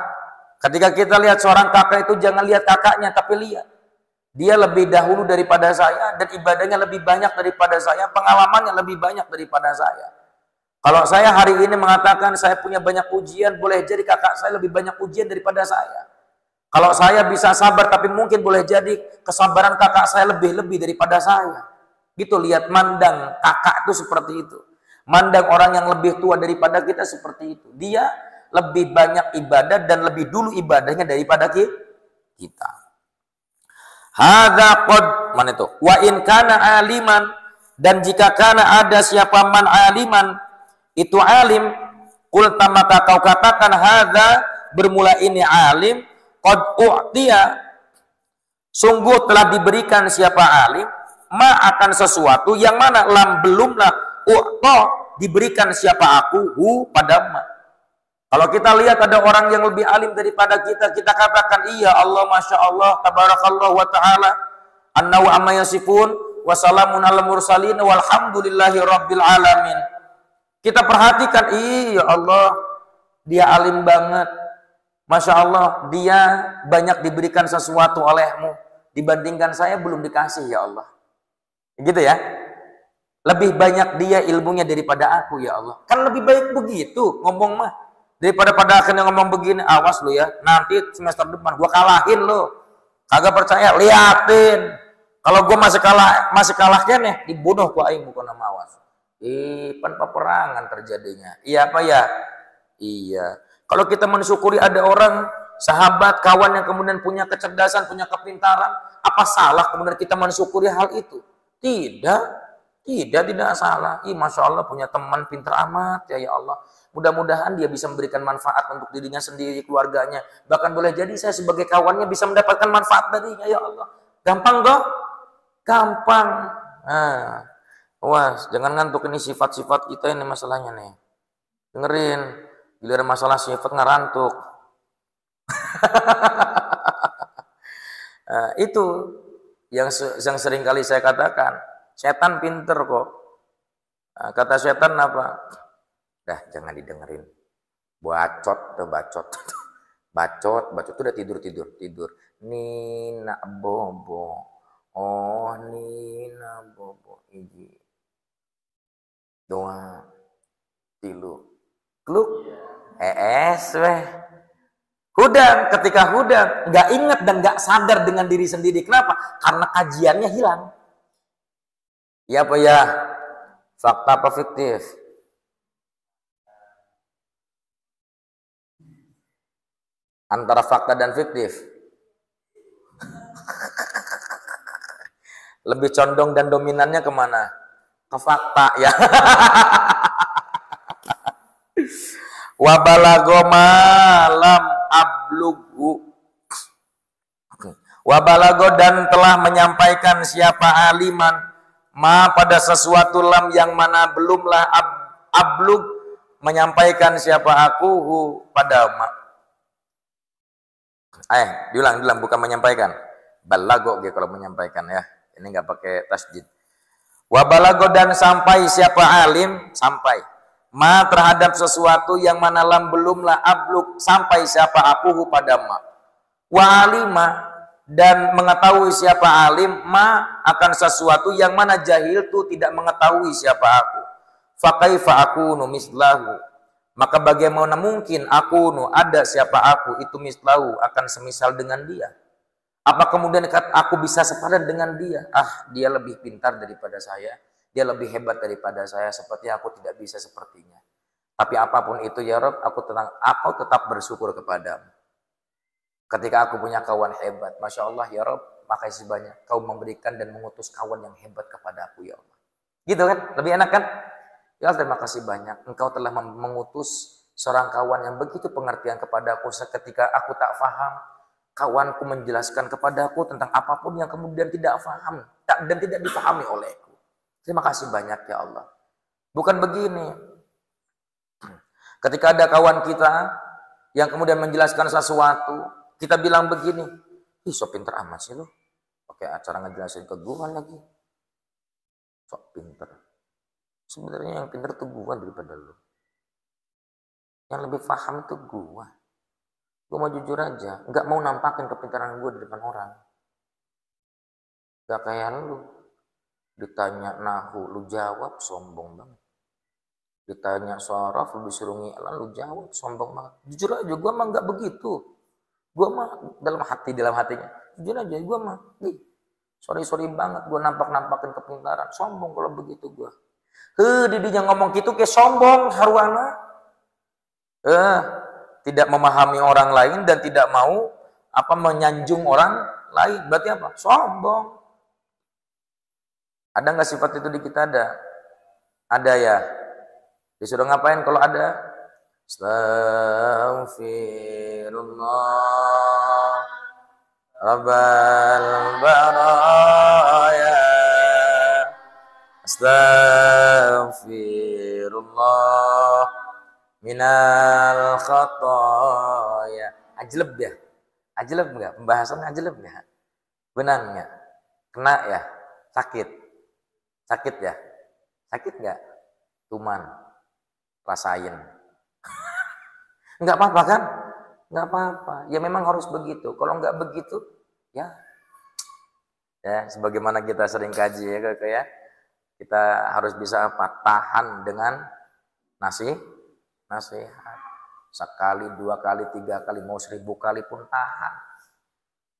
Ketika kita lihat seorang kakak itu jangan lihat kakaknya, tapi lihat dia lebih dahulu daripada saya dan ibadahnya lebih banyak daripada saya, pengalamannya lebih banyak daripada saya. Kalau saya hari ini mengatakan saya punya banyak ujian, boleh jadi kakak saya lebih banyak ujian daripada saya. Kalau saya bisa sabar, tapi mungkin boleh jadi kesabaran kakak saya lebih daripada saya. Gitu, lihat mandang kakak itu seperti itu. Mandang orang yang lebih tua daripada kita seperti itu. Dia lebih banyak ibadah dan lebih dulu ibadahnya daripada kita. Hadza qad man itu. Wa in kana aliman, dan jika kana ada siapa man aliman, itu alim, qulta maka kau katakan hadza bermula ini alim, qad u'tiya sungguh telah diberikan siapa alim, ma akan sesuatu yang mana lam belumlah u'ta diberikan siapa aku pada ma. Kalau kita lihat ada orang yang lebih alim daripada kita, kita katakan iya Allah, Masya Allah, tabarakallah wa ta'ala, annahu amma yasifun wa salamun ala mursalin walhamdulillahi rabbil alamin. Kita perhatikan, iya Allah, dia alim banget. Masya Allah, dia banyak diberikan sesuatu olehmu. Dibandingkan saya belum dikasih, ya Allah. Gitu ya. Lebih banyak dia ilmunya daripada aku, ya Allah. Kan lebih baik begitu ngomong mah. Daripada pada akhirnya ngomong begini, awas lu ya, nanti semester depan gua kalahin lu. Kagak percaya, liatin. Kalau gua masih kalahnya nih, dibunuh gua aing bukan nama awas. Pan peperangan terjadinya. Iya apa ya? Iya. Kalau kita mensyukuri ada orang, sahabat, kawan yang kemudian punya kecerdasan, punya kepintaran, apa salah kemudian kita mensyukuri hal itu? Tidak salah. Masya Allah punya teman pintar amat, ya Allah. Mudah-mudahan dia bisa memberikan manfaat untuk dirinya sendiri, keluarganya. Bahkan boleh jadi saya sebagai kawannya bisa mendapatkan manfaat darinya, ya Allah. Gampang dong? Gampang. Wah, jangan ngantuk, ini sifat-sifat kita ini masalahnya nih. Dengerin, giliran masalah sifat ngerantuk. Itu yang sering kali saya katakan, setan pinter kok. Kata setan apa? Dah, jangan didengerin. Bacot. Bacot itu udah tidur. Nina bobo. Oh, Nina bobo. Iji. Doa. Tilu. Kluk. Weh. Hudan, ketika hudan, nggak ingat dan nggak sadar dengan diri sendiri. Kenapa? Karena kajiannya hilang. Ya apa ya? Fakta apa fiktif? Antara fakta dan fiktif. Lebih condong dan dominannya kemana? Ke fakta ya. Wabalago malam ablughu. Wabalago dan telah menyampaikan siapa aliman ma pada sesuatu lam yang mana belumlah ablug menyampaikan siapa aku pada ma. Diulang bukan menyampaikan. Balago gitu kalau menyampaikan ya. Ini nggak pakai tasjid. Wabalago dan sampai siapa alim sampai ma terhadap sesuatu yang mana lam belumlah ablug sampai siapa aku pada ma. Wa alima dan mengetahui siapa alim ma akan sesuatu yang mana jahil tu tidak mengetahui siapa aku. Fa kaifa akunu mislahu. Maka bagaimana mungkin akunu ada siapa aku itu mislahu akan semisal dengan dia. Apa kemudian aku bisa sepadan dengan dia? Dia lebih pintar daripada saya. Dia lebih hebat daripada saya. Seperti aku tidak bisa sepertinya. Tapi apapun itu ya Rob, aku tetap bersyukur kepadamu. Ketika aku punya kawan hebat. Masya Allah ya Rob, makasih banyak. Kau memberikan dan mengutus kawan yang hebat kepada aku ya Allah. Gitu kan? Lebih enak kan? Ya Allah terima kasih banyak. Engkau telah mengutus seorang kawan yang begitu pengertian kepada aku. Seketika aku tak faham. Kawanku menjelaskan kepadaku tentang apapun yang kemudian tidak faham dan tidak dipahami olehku. Terima kasih banyak ya Allah. Bukan begini. Ketika ada kawan kita yang kemudian menjelaskan sesuatu, kita bilang begini, so pinter amat sih lo. Pakai acara ngejelasin ke gua lagi. Sok pinter. Sebenarnya yang pinter tuh gua daripada lo. Yang lebih paham tuh gua. Gue mau jujur aja, nggak mau nampakin kepintaran gue di depan orang. Gak kayak lu. Ditanya nahu, lu jawab, sombong banget. Ditanya sorof, lu disuruh ngi'lan, lu jawab, sombong banget. Jujur aja, gue mah nggak begitu. Gue mah dalam hatinya. Jujur aja, gue mah, sorry banget, gue nampakin kepintaran. Sombong kalau begitu gue. Didinya ngomong gitu kayak sombong, haruana. Tidak memahami orang lain dan tidak mau menyanjung orang lain. Berarti apa? Sombong. Ada nggak sifat itu di kita? Ada ya. Disuruh ngapain kalau ada? Astaghfirullah Rabbal baraya. Astaghfirullah minal khotoya. Ajleb ya? Ajleb enggak? Pembahasannya ajleb enggak? Benar enggak? Kena ya? Sakit? Sakit ya? Sakit enggak? Tuman. Rasain. Enggak apa-apa kan? Enggak apa-apa. Ya memang harus begitu. Kalau enggak begitu, ya sebagaimana kita sering kaji ya Kakak ya. Kita harus bisa tahan dengan nasihat. Sekali, 2 kali, 3 kali, mau 1000 kali pun tahan.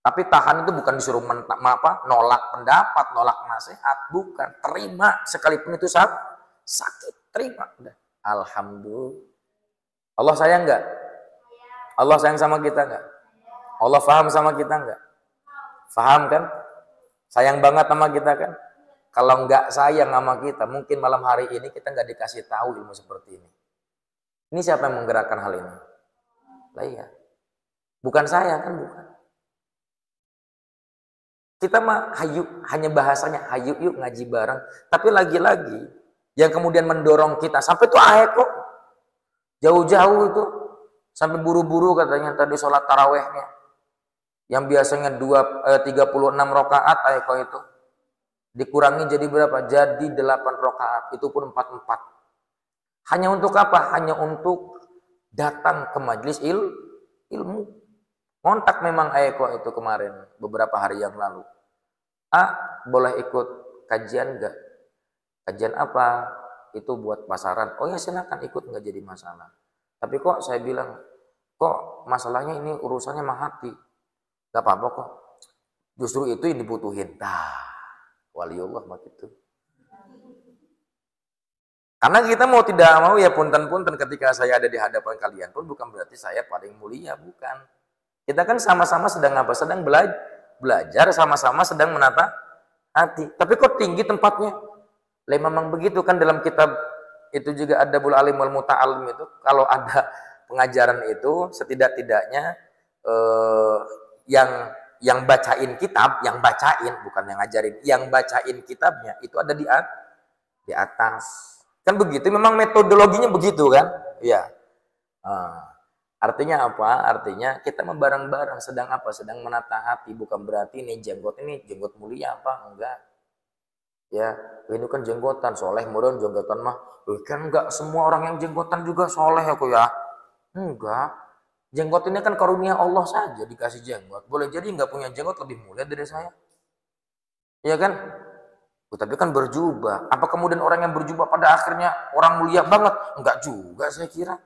Tapi tahan itu bukan disuruh nolak pendapat, nolak nasihat, bukan. Terima sekalipun itu sakit, terima. Alhamdulillah. Allah sayang enggak? Allah sayang sama kita enggak? Allah paham sama kita enggak? Paham kan? Sayang banget sama kita kan? Kalau enggak sayang sama kita, mungkin malam hari ini kita enggak dikasih tahu ilmu seperti ini. Ini siapa yang menggerakkan hal ini? Lah iya. Bukan saya kan, bukan. Kita mah hanya bahasanya hayu yuk ngaji bareng. Tapi lagi-lagi yang kemudian mendorong kita sampai tuh kok. Jauh-jauh itu. Sampai buru-buru katanya tadi sholat tarawehnya. Yang biasanya 36 rakaat kok itu. Dikurangi jadi berapa? Jadi 8 rakaat. Itu pun 4-4. Hanya untuk apa? Hanya untuk datang ke majelis ilmu. Kontak memang Eko itu kemarin, beberapa hari yang lalu. Boleh ikut kajian enggak? Kajian apa? Itu buat pasaran. Oh ya silakan ikut, enggak jadi masalah. Tapi kok saya bilang, Kok masalahnya ini urusannya sama hati? Gak apa-apa kok. Justru itu yang dibutuhin. Waliullah mah gitu. Karena kita mau tidak mau ya punten-punten ketika saya ada di hadapan kalian pun bukan berarti saya paling mulia, bukan. Kita kan sama-sama sedang apa? Sedang belajar, sama-sama sedang menata hati. Tapi kok tinggi tempatnya? Lah memang begitu kan dalam kitab itu juga ada Adabul Alim wal Muta'alim itu. Kalau ada pengajaran itu setidak-tidaknya yang bacain kitab, yang bacain bukan yang ngajarin, yang bacain kitabnya itu ada di atas. Kan begitu, memang metodologinya begitu kan? Iya. Artinya apa? Artinya kita bareng-bareng sedang apa? Sedang menata hati, bukan berarti ini jenggot mulia apa? Enggak. Ya, ini kan jenggotan soleh, mudah jenggotan mah. Kan enggak semua orang yang jenggotan juga soleh aku ya. Enggak. Jenggot ini kan karunia Allah saja dikasih jenggot. Boleh jadi enggak punya jenggot lebih mulia dari saya. Iya kan? Tapi kan berjubah. Apa kemudian orang yang berjubah pada akhirnya orang mulia banget? Enggak juga saya kira.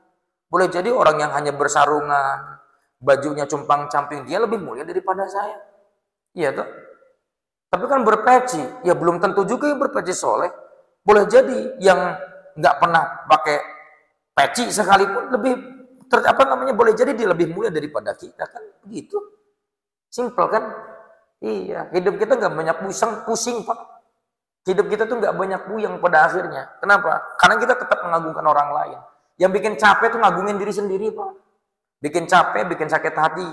Boleh jadi orang yang hanya bersarungan, bajunya compang-camping, dia lebih mulia daripada saya. Iya tuh. Tapi kan berpeci, ya belum tentu juga yang berpeci soleh. Boleh jadi yang nggak pernah pakai peci sekalipun boleh jadi dia lebih mulia daripada kita kan begitu. Simple kan? Iya, hidup kita nggak banyak pusing Pak. Hidup kita tuh nggak banyak buyang pada akhirnya. Kenapa? Karena kita tetap mengagungkan orang lain. Yang bikin capek tuh ngagungin diri sendiri, Pak. Bikin capek, bikin sakit hati.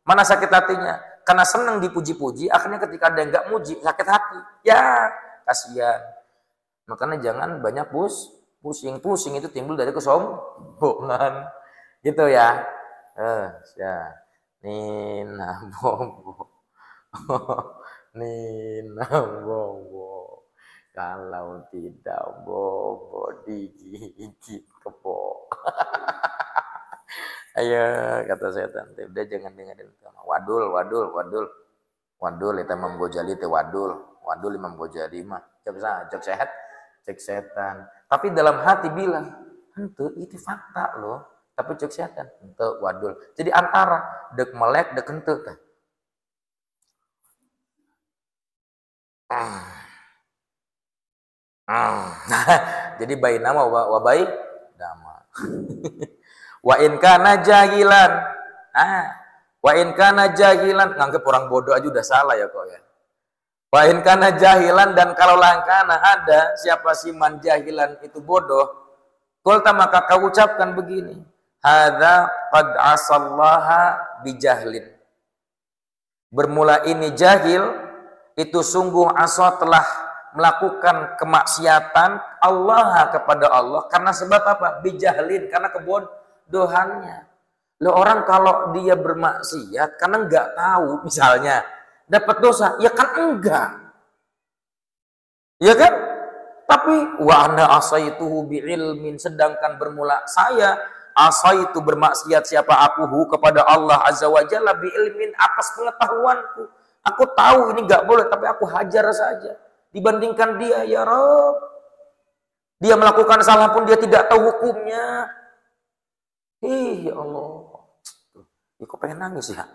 Mana sakit hatinya? Karena senang dipuji-puji, akhirnya ketika ada yang nggak muji, sakit hati. Ya, kasihan. Makanya jangan banyak pusing. Pusing itu timbul dari kesombongan. Gitu ya. Ya. Nina bobo. Nina bobo. Kalau tidak bobo digigit kebo. Ayo kata setan, udah jangan dengerin sama wadul itu Imam Ghazali teh wadul Imam Ghazali mah cek setan. Tapi dalam hati bilang, henteu itu fakta loh. Tapi cek setan, henteu wadul. Jadi antara dek melek dek henteu teh. Jadi bainama wa bain dama. Wa in kana jahilan. Wa in kana jahilan, nganggep orang bodoh aja udah salah ya kok ya. Wa in kana jahilan, dan kalau langkana ada siapa sih man jahilan itu bodoh. Qulta maka kau ucapkan begini. Hadza qad asallaha bijahlin. Bermula ini jahil itu sungguh asa telah melakukan kemaksiatan Allah kepada Allah karena sebab apa? Bijahlin, karena kebodohannya. Loh, orang kalau dia bermaksiat karena nggak tahu misalnya dapat dosa, ya kan enggak. Ya kan? Tapi wa ana asaituhu biilmin, sedangkan bermula saya asaitu bermaksiat siapa aku kepada Allah azza wajalla biilmin atas pengetahuanku. Aku tahu ini nggak boleh tapi aku hajar saja. Dibandingkan dia, ya Rob, dia melakukan salah pun dia tidak tahu hukumnya. Ya Allah, kok pengen nangis ya?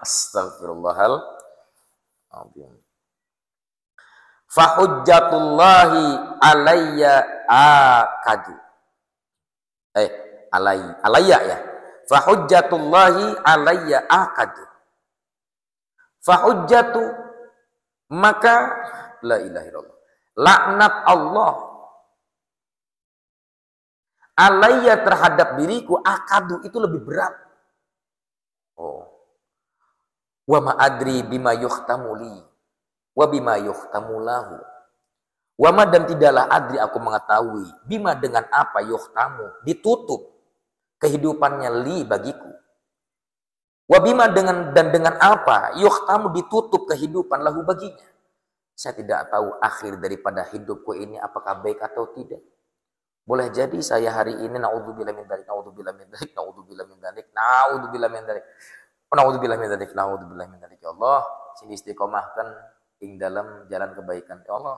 Astagfirullahaladzim. Fahujjatullahi alayya akadu. Alayya ya. Fahujjatullahi alayya akadu. Fahujjatu, maka la ilaha illallah, laknat Allah alayya terhadap diriku akadu itu lebih berat. Wa ma adri bima yuhtamu li wa bima yuhtamu lahu. Wa ma, dan tidaklah adri aku mengetahui bima dengan apa yuhtamu ditutup kehidupannya li bagiku. Wa bima dengan apa yuhtamu ditutup kehidupan lahu baginya. Saya tidak tahu akhir daripada hidupku ini apakah baik atau tidak. Boleh jadi saya hari ini naudzubillah min dzalik, naudzubillah min dzalik, naudzubillah min dzalik, naudzubillah min dzalik. Naudzubillah min dzalik, naudzubillah min dzalik. Ya Allah, sini istiqomahkan ing dalam jalan kebaikan. Ya Allah.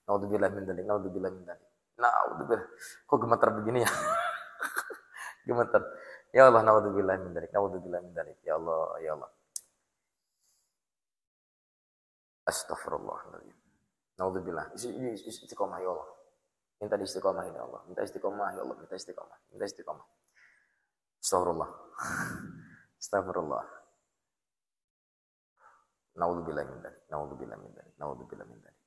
Naudzubillah min dzalik, naudzubillah min dzalik. Naudzubillah. Kok gemetar begini ya? Gemetar. Ya Allah, naudzubillah min dzalik, naudzubillah min dzalik. Ya Allah, ya Allah. Astagfirullahaladzim. Naudzubillah. Istiqomah ya Allah. Minta istiqomah ya Allah. Minta istiqomah ya Allah. Minta istiqomah. Minta istiqomah. Astagfirullah. Astagfirullah. Naudzubillah min dzalik. Naudzubillah min dzalik. Naudzubillah min dzalik.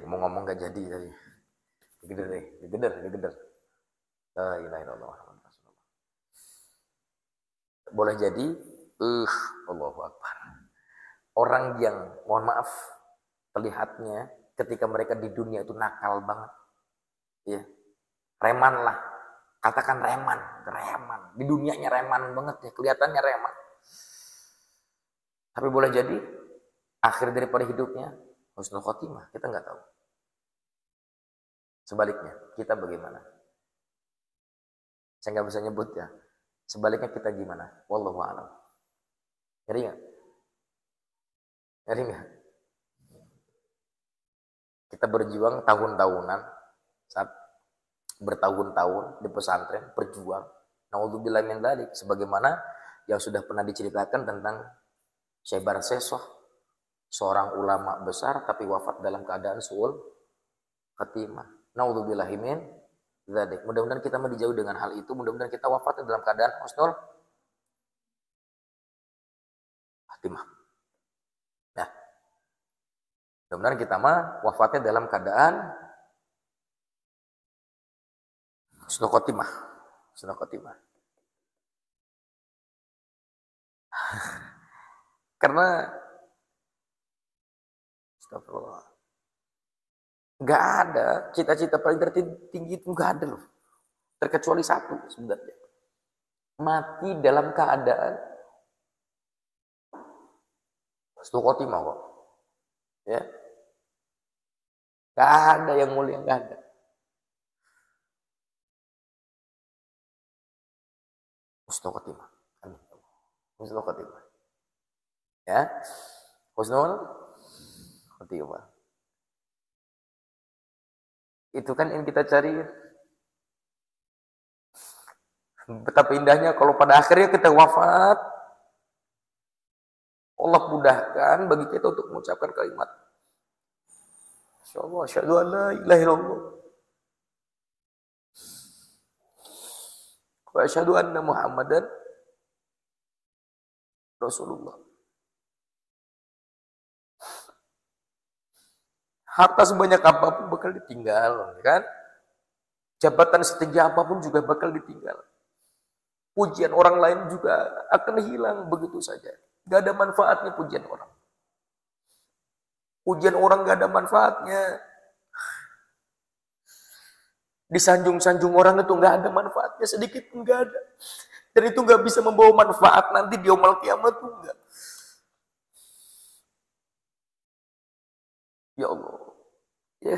Ngomong gak jadi tadi. Digeder. La ilaha illallah Muhammadur Rasulullah. Boleh jadi, Allahu Akbar. Orang yang, mohon maaf, terlihatnya ketika mereka di dunia itu nakal banget. Ya. Reman lah. Katakan reman. Di dunianya reman banget ya, kelihatannya reman. Tapi boleh jadi akhir daripada hidupnya husnul khotimah, kita nggak tahu. Sebaliknya, kita bagaimana? Saya nggak bisa nyebut ya. Sebaliknya kita gimana? Wallahu a'lam. Ngeri nggak? Ngeri nggak? Kita berjuang tahun-tahunan, saat bertahun-tahun di pesantren, berjuang. Naudzubillah min dzalik, sebagaimana yang sudah pernah diceritakan tentang Syekh Barsesoh, seorang ulama besar tapi wafat dalam keadaan suul khatimah. Naudzubillahi min dzalik. Mudah-mudahan kita dijauh dengan hal itu, mudah-mudahan kita wafat dalam keadaan husnul khatimah. Nah, mudah-mudahan kita wafatnya dalam keadaan husnul khatimah. Husnul khatimah. Karena astagfirullah. Nggak ada cita-cita paling tertinggi itu, nggak ada loh. Terkecuali satu sebenarnya. Mati dalam keadaan husnul khotimah kok. Ya. Nggak ada yang mulia, nggak ada. Husnul khotimah. Husnul khotimah. Ya. Husnul khotimah. Itu kan yang kita cari. Betapa indahnya kalau pada akhirnya kita wafat, Allah mudahkan bagi kita untuk mengucapkan kalimat Insyaallah, asyhadu an la ilaha illallah wa asyhadu anna Muhammadan Rasulullah. Harta sebanyak apapun bakal ditinggal, kan? Jabatan setinggi apapun juga bakal ditinggal. Pujian orang lain juga akan hilang begitu saja. Gak ada manfaatnya pujian orang. Pujian orang gak ada manfaatnya. Disanjung-sanjung orang itu gak ada manfaatnya, sedikit pun gak ada. Dan itu gak bisa membawa manfaat nanti di yaumul kiamat tuh enggak. Ya Allah. Ya.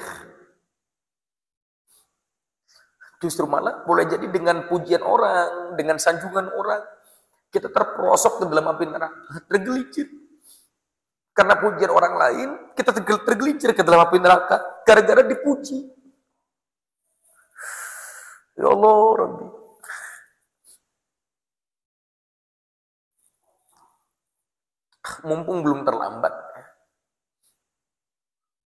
Justru malah boleh jadi dengan pujian orang, dengan sanjungan orang, kita terperosok ke dalam api neraka, tergelincir. Karena pujian orang lain, kita tergelincir ke dalam api neraka, gara-gara dipuji. Ya Allah, Rabbi. Mumpung belum terlambat.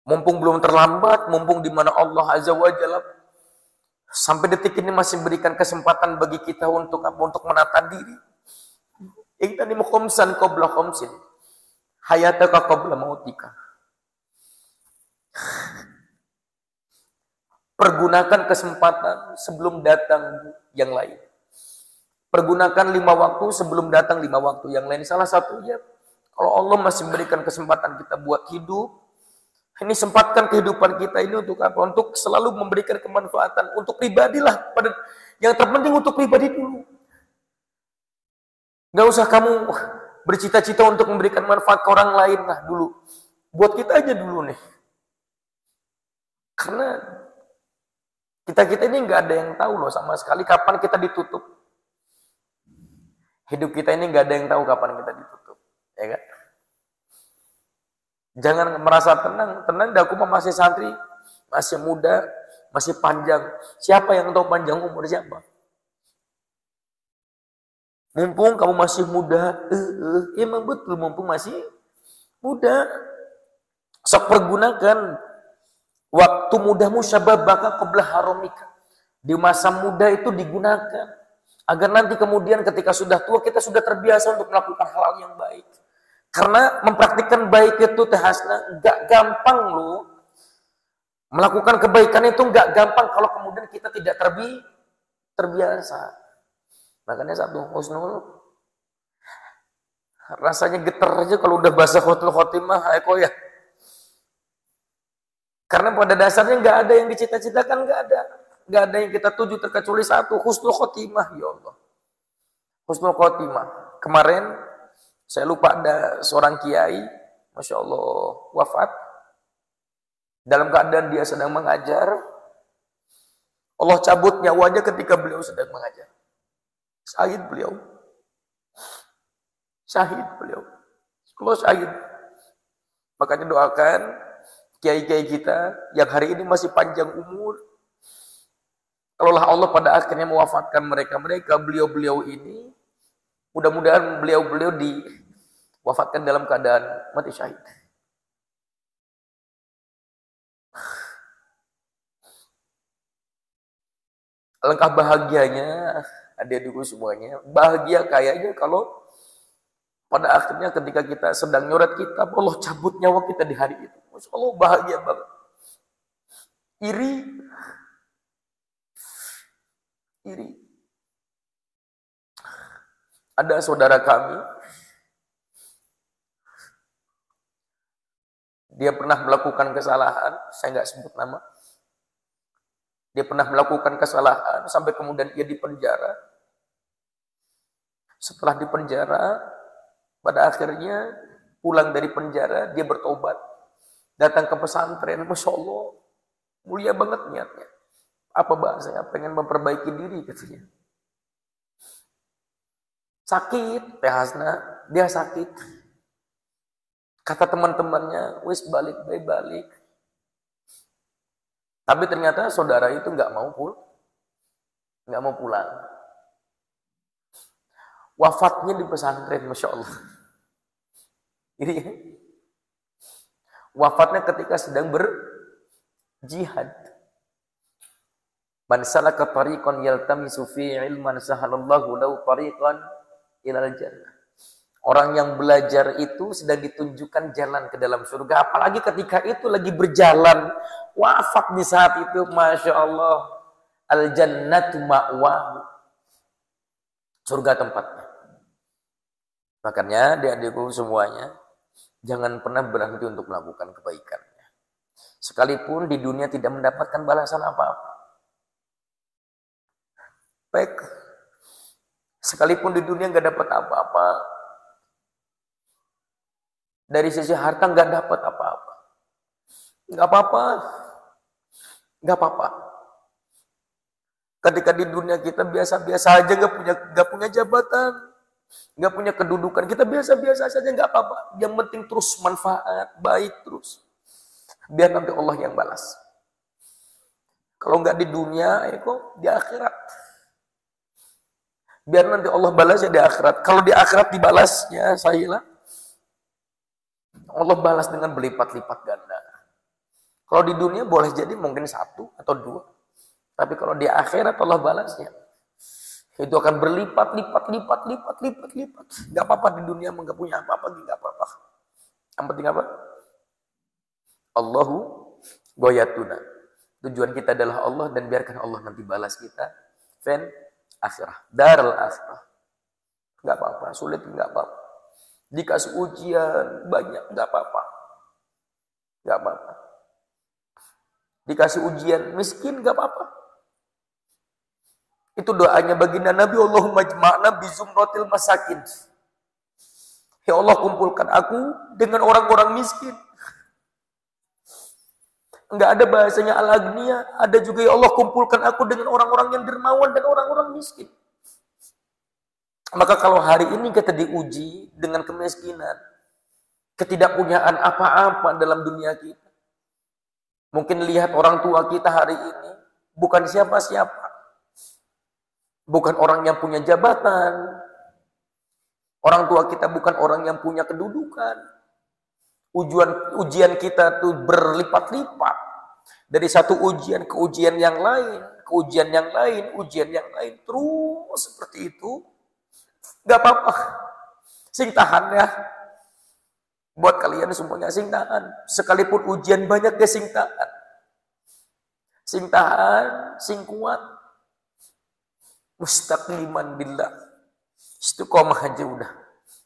Mumpung di mana Allah Azza wa Jalla sampai detik ini masih berikan kesempatan bagi kita untuk apa? Untuk menata diri. Iktani khamsan qabla khamsin. Hayataka qabla mautika. Pergunakan kesempatan sebelum datang yang lain. Pergunakan 5 waktu sebelum datang 5 waktu yang lain. Salah satunya, kalau Allah masih memberikan kesempatan kita buat hidup, ini sempatkan kehidupan kita ini untuk apa? Untuk selalu memberikan kemanfaatan untuk pribadilah. Yang terpenting untuk pribadi dulu. Gak usah kamu bercita-cita untuk memberikan manfaat ke orang lain lah dulu. Buat kita aja dulu nih. Karena kita ini nggak ada yang tahu loh sama sekali kapan kita ditutup. Hidup kita ini nggak ada yang tahu kapan kita ditutup, ya kan? Jangan merasa tenang aku masih santri, masih muda, masih panjang. Siapa yang tahu panjang umur siapa? Mumpung kamu masih muda, emang betul mumpung masih muda. Sok pergunakan waktu mudamu syababaka qabla haramika. Di masa muda itu digunakan agar nanti kemudian ketika sudah tua kita sudah terbiasa untuk melakukan hal yang baik. Karena mempraktikkan baik itu Teh Hasna enggak gampang loh. Melakukan kebaikan itu enggak gampang kalau kemudian kita tidak terbiasa. Makanya satu husnul rasanya getar aja kalau udah bahasa husnul khotimah ya. Karena pada dasarnya nggak ada yang dicita-citakan, nggak ada yang kita tuju terkecuali satu, husnul khotimah. Ya Allah, husnul khotimah. Kemarin saya lupa ada seorang kiai, masya Allah, wafat dalam keadaan dia sedang mengajar. Allah cabut nyawanya ketika beliau sedang mengajar. Syahid beliau, syahid beliau. Allah syahid. Makanya doakan kiai-kiai kita yang hari ini masih panjang umur. Kalaulah Allah pada akhirnya mewafatkan mereka beliau-beliau ini, mudah-mudahan beliau-beliau diwafatkan dalam keadaan mati syahid. Alangkah bahagianya adik-adikku semuanya. Bahagia kayaknya kalau pada akhirnya ketika kita sedang nyoret kitab, Allah cabut nyawa kita di hari itu. Masya Allah bahagia banget. Iri. Ada saudara kami, dia pernah melakukan kesalahan, saya nggak sebut nama. Dia pernah melakukan kesalahan sampai kemudian dia dipenjara. Setelah dipenjara, pada akhirnya pulang dari penjara, dia bertobat. Datang ke pesantren, Masya Allah, mulia banget niatnya. Apa bahasanya? Pengen memperbaiki diri katanya. Sakit, Teh Hasna, dia sakit. Kata teman-temannya, wis balik. Tapi ternyata saudara itu nggak mau pulang. Wafatnya di pesantren, Masya Allah. Ini wafatnya ketika sedang berjihad. Man salaka tariqan yaltamisu fi ilman sahalallahu lahu tariqan ilal jannah. Orang yang belajar itu sedang ditunjukkan jalan ke dalam surga. Apalagi ketika itu lagi berjalan, wafat di saat itu, Masya Allah, al-jannatu ma'wahu. Surga tempatnya. Makanya adik-adikku semuanya, jangan pernah berhenti untuk melakukan kebaikan. Sekalipun di dunia tidak mendapatkan balasan apa-apa. Baik, sekalipun di dunia nggak dapat apa-apa, dari sisi harta nggak dapat apa-apa, nggak apa-apa. Ketika di dunia kita biasa-biasa aja, nggak punya jabatan, nggak punya kedudukan, kita biasa-biasa saja nggak apa-apa. Yang penting terus manfaat, baik terus, biar nanti Allah yang balas. Kalau nggak di dunia, ya kok di akhirat. Biar nanti Allah balasnya di akhirat. Kalau di akhirat dibalasnya, sahilah, Allah balas dengan berlipat-lipat ganda. Kalau di dunia boleh jadi mungkin 1 atau 2. Tapi kalau di akhirat Allah balasnya, itu akan berlipat-lipat. Gak apa-apa di dunia nggak punya apa-apa, gak apa-apa. Yang penting apa? Allahu goyatuna. Tujuan kita adalah Allah dan biarkan Allah nanti balas kita. Akhirah, darul akhirah. Nggak apa-apa, sulit nggak apa-apa. Dikasih ujian banyak nggak apa-apa. Nggak apa-apa. Dikasih ujian miskin nggak apa-apa. Itu doanya baginda Nabi, Allahumma jma'na bi zumratil masakin. Ya Allah, kumpulkan aku dengan orang-orang miskin. Enggak ada bahasanya al-agniya, ada juga ya Allah kumpulkan aku dengan orang-orang yang dermawan dan orang-orang miskin. Maka kalau hari ini kita diuji dengan kemiskinan, ketidakpunyaan apa-apa dalam dunia kita. Mungkin lihat orang tua kita hari ini, bukan siapa-siapa. Bukan orang yang punya jabatan, Orang tua kita bukan orang yang punya kedudukan. Ujian kita tuh berlipat-lipat. Dari satu ujian ke ujian yang lain, ke ujian yang lain, ujian yang lain. Terus seperti itu. Gak apa-apa. Sing tahan ya. Buat kalian semuanya sing tahan. Sekalipun ujian banyak ya sing tahan. Sing tahan, sing kuat. Mustaqliman billah. Istiqomah aja udah.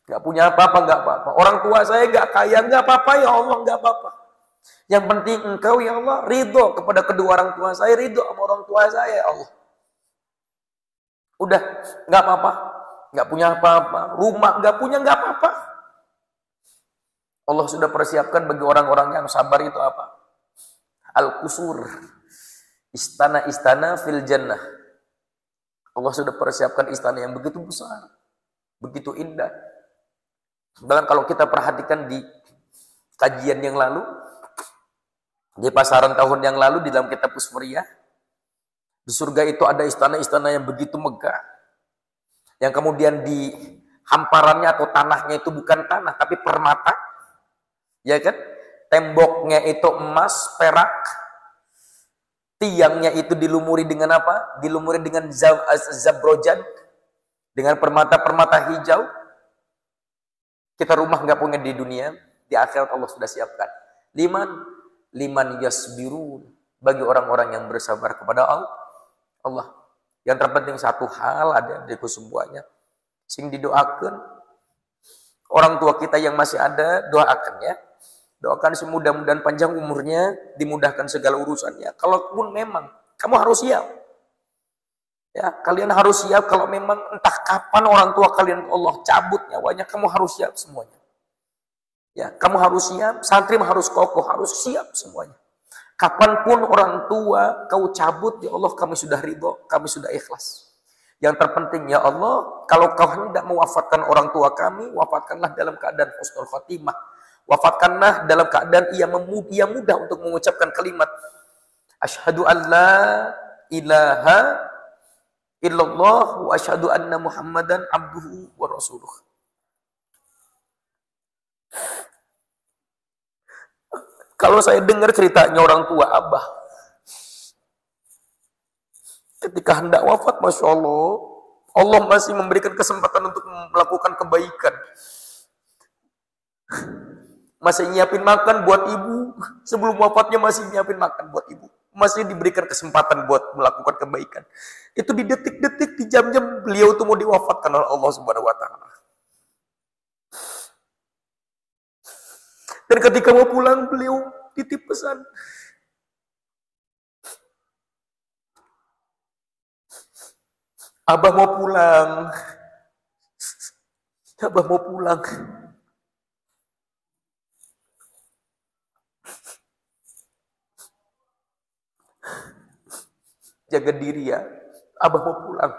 Gak punya apa-apa, gak apa-apa. Orang tua saya gak kaya, gak apa-apa ya Allah, gak apa-apa. Yang penting engkau ya Allah ridho kepada kedua orang tua saya, ridho sama orang tua saya ya Allah. Udah, gak apa-apa. Gak punya apa-apa. Rumah gak punya, gak apa-apa. Allah sudah persiapkan bagi orang-orang yang sabar itu apa? Al-Qusur. Istana-istana fil jannah. Allah sudah persiapkan istana yang begitu besar. Begitu indah. Bahkan kalau kita perhatikan di kajian yang lalu, di pasaran tahun yang lalu di dalam kitab Usmuriyah, di surga itu ada istana-istana yang begitu megah. Yang kemudian di hamparannya atau tanahnya itu bukan tanah, tapi permata. Ya kan? Temboknya itu emas, perak. Tiangnya itu dilumuri dengan apa? Dilumuri dengan zabrojan. Dengan permata-permata hijau. Kita rumah nggak punya di dunia, di akhirat Allah sudah siapkan. Liman yasbirun, bagi orang-orang yang bersabar kepada Allah. Yang terpenting satu hal ada di kesemuanya. Sing didoakan orang tua kita yang masih ada, doakan ya. Doakan semudah-mudahan panjang umurnya, dimudahkan segala urusannya. Kalaupun memang kamu harus siap. Ya, kalian harus siap kalau memang entah kapan orang tua kalian Allah cabut nyawanya, kamu harus siap semuanya. Ya, kamu harus siap, santri harus kokoh, harus siap semuanya. Kapanpun orang tua kau cabut, ya Allah kami sudah ridho, kami sudah ikhlas. Yang terpenting ya Allah, kalau kau hendak mewafatkan orang tua kami, wafatkanlah dalam keadaan husnul khatimah. Wafatkanlah dalam keadaan ia mudah untuk mengucapkan kalimat asyhadu an la ilaha illallah wa asyhadu anna Muhammadan abduhu wa rasuluh. Kalau saya dengar ceritanya orang tua Abah, ketika hendak wafat, Masya Allah, Allah masih memberikan kesempatan untuk melakukan kebaikan. Masih nyiapin makan buat ibu, sebelum wafatnya masih nyiapin makan buat ibu. Masih diberikan kesempatan buat melakukan kebaikan. Itu di detik-detik, di jam-jam beliau itu mau diwafatkan oleh Allah Subhanahu wa taala. Dan ketika mau pulang, beliau titip pesan. Abah mau pulang. Abah mau pulang. Jaga diri ya, Abah mau pulang.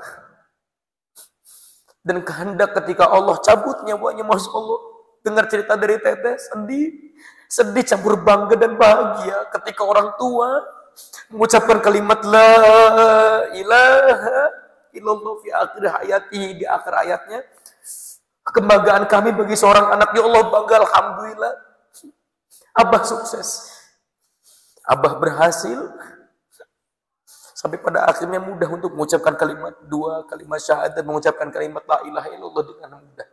Dan kehendak ketika Allah cabut nyawanya, Masya Allah. Dengar cerita dari Teteh, sedih campur bangga dan bahagia ketika orang tua mengucapkan kalimat la ilaha illallah fi akhir hayati, di akhir ayatnya. Kebanggaan kami bagi seorang anak, ya Allah bangga, alhamdulillah. Abah sukses, Abah berhasil. Sampai pada akhirnya mudah untuk mengucapkan kalimat dua, kalimat syahadat, mengucapkan kalimat la ilaha illallah dengan mudah.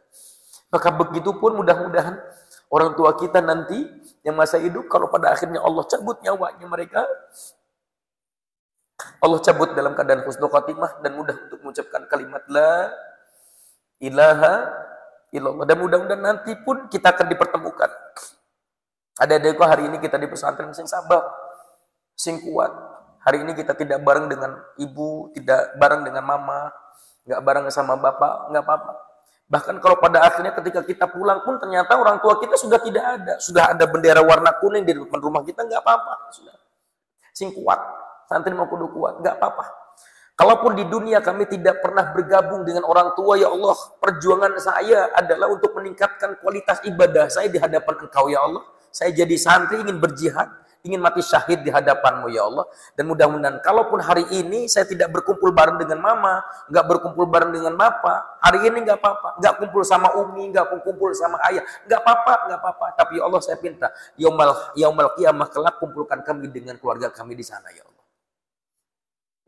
Maka begitu pun mudah-mudahan orang tua kita nanti yang masa hidup, kalau pada akhirnya Allah cabut nyawanya mereka, Allah cabut dalam keadaan husnul khatimah dan mudah untuk mengucapkan kalimat la ilaha illallah. Dan mudah-mudahan nanti pun kita akan dipertemukan. Ada-ada hari ini kita di pesantren sing sabar, sing kuat. Hari ini kita tidak bareng dengan ibu, tidak bareng dengan mama, nggak bareng sama bapak, nggak apa-apa. Bahkan kalau pada akhirnya ketika kita pulang pun ternyata orang tua kita sudah tidak ada. Sudah ada bendera warna kuning di depan rumah kita, nggak apa-apa. Sudah. Sing kuat, santri mau kudu kuat, nggak apa-apa. Kalaupun di dunia kami tidak pernah bergabung dengan orang tua, ya Allah, perjuangan saya adalah untuk meningkatkan kualitas ibadah saya di hadapan Engkau, ya Allah. Saya jadi santri ingin berjihad ingin mati syahid di hadapanmu ya Allah. Dan mudah-mudahan kalaupun hari ini saya tidak berkumpul bareng dengan mama, nggak berkumpul bareng dengan bapak, hari ini nggak apa-apa, nggak kumpul sama umi, nggak kumpul sama ayah, nggak apa-apa, nggak apa-apa. Tapi ya Allah saya minta, yaumal qiyamah kelak kumpulkan kami dengan keluarga kami di sana ya Allah.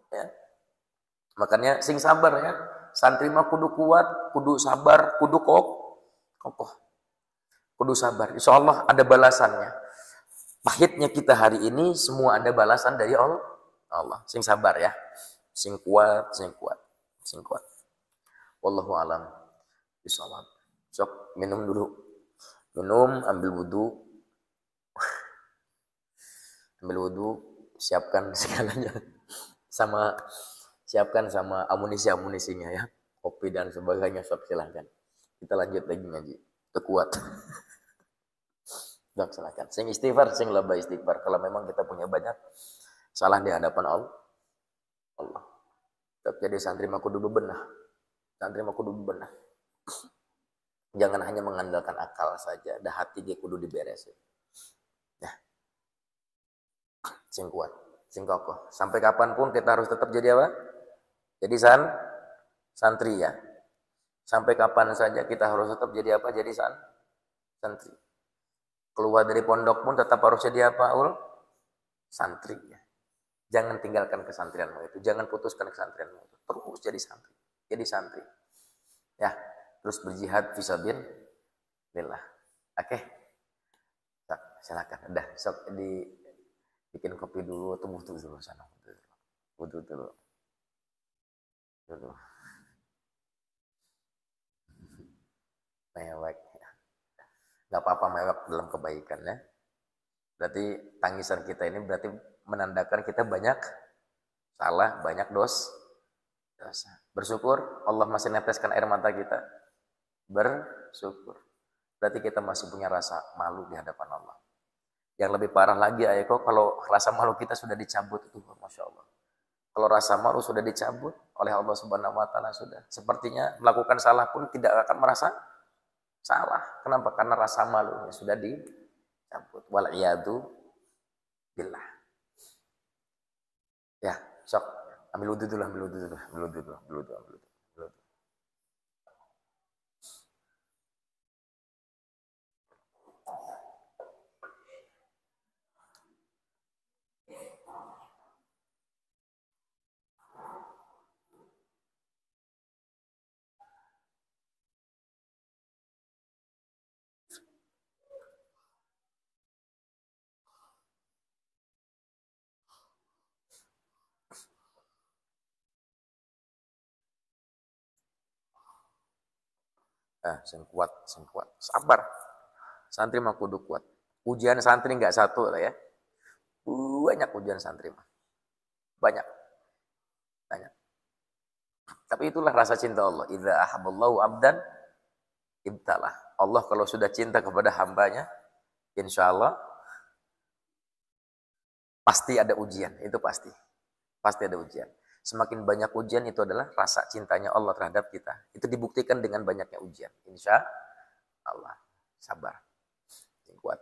Ya. Makanya sing sabar ya, santri mah kudu kuat, kudu sabar, kudu kokoh, kudu sabar. Insya Allah ada balasannya. Pahitnya kita hari ini semua ada balasan dari Allah. Sing sabar ya, sing kuat, sing kuat, sing kuat. Wallahu alam. Bismillah. Sok minum dulu, minum, ambil wudhu, siapkan segalanya, siapkan sama amunisinya ya, kopi dan sebagainya. Sok silahkan. Kita lanjut lagi ngaji. Kuat. Dok, silakan. Sing istighfar, sing lebay istighfar. Kalau memang kita punya banyak salah di hadapan Allah. Tapi jadi santri mah kudu bebenah. Jangan hanya mengandalkan akal saja. Dah hati dia kudu diberesin. Ya. Sing kuat, sing kokoh. Sampai kapanpun kita harus tetap jadi apa? Jadi santri ya. Sampai kapan saja kita harus tetap jadi apa? Jadi santri. Keluar dari pondok pun tetap harus jadi apa? Santri ya. Jangan tinggalkan kesantrianmu itu. Jangan putuskan kesantrianmu itu. Terus jadi santri. Jadi santri. Ya, terus berjihad fisabilillah. Oke. Silakan. Udah, sok bikin kopi dulu, tubuh dulu sana. Wudu dulu. Mewek. Gak apa-apa mewek dalam kebaikan ya. Berarti tangisan kita ini berarti menandakan kita banyak salah, banyak dosa. Bersyukur Allah masih neteskan air mata kita. Bersyukur. Berarti kita masih punya rasa malu di hadapan Allah. Yang lebih parah lagi Ayako, kalau rasa malu kita sudah dicabut itu, Masya Allah. Kalau rasa malu sudah dicabut oleh Allah Subhanahu Wa Taala sudah. Sepertinya melakukan salah pun tidak akan merasa salah. Kenapa? Karena rasa malunya sudah dicabut. Wal'iyadu billah. Ya, sok. Ambil wudhu dulu. Sing kuat. Sabar. Santri mah kudu kuat. Ujian santri nggak satu lah ya. Banyak ujian santri mah. Banyak. Tapi itulah rasa cinta Allah. Idza ahabballahu abdan ibtalah. Allah kalau sudah cinta kepada hambanya, insya Allah pasti ada ujian. Itu pasti. Pasti ada ujian. Semakin banyak ujian itu adalah rasa cintanya Allah terhadap kita. Itu dibuktikan dengan banyaknya ujian. Insya Allah. Sabar. Yang kuat.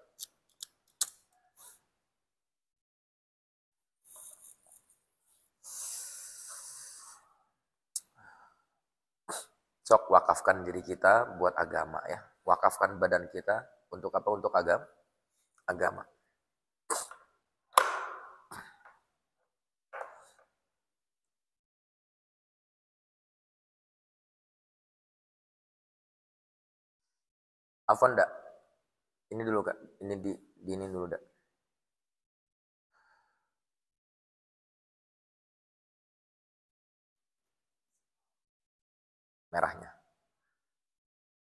Sok wakafkan diri kita buat agama ya. Wakafkan badan kita untuk apa? Untuk agama. Afwan enggak? Ini dulu Kak. Ini dulu dak. Merahnya.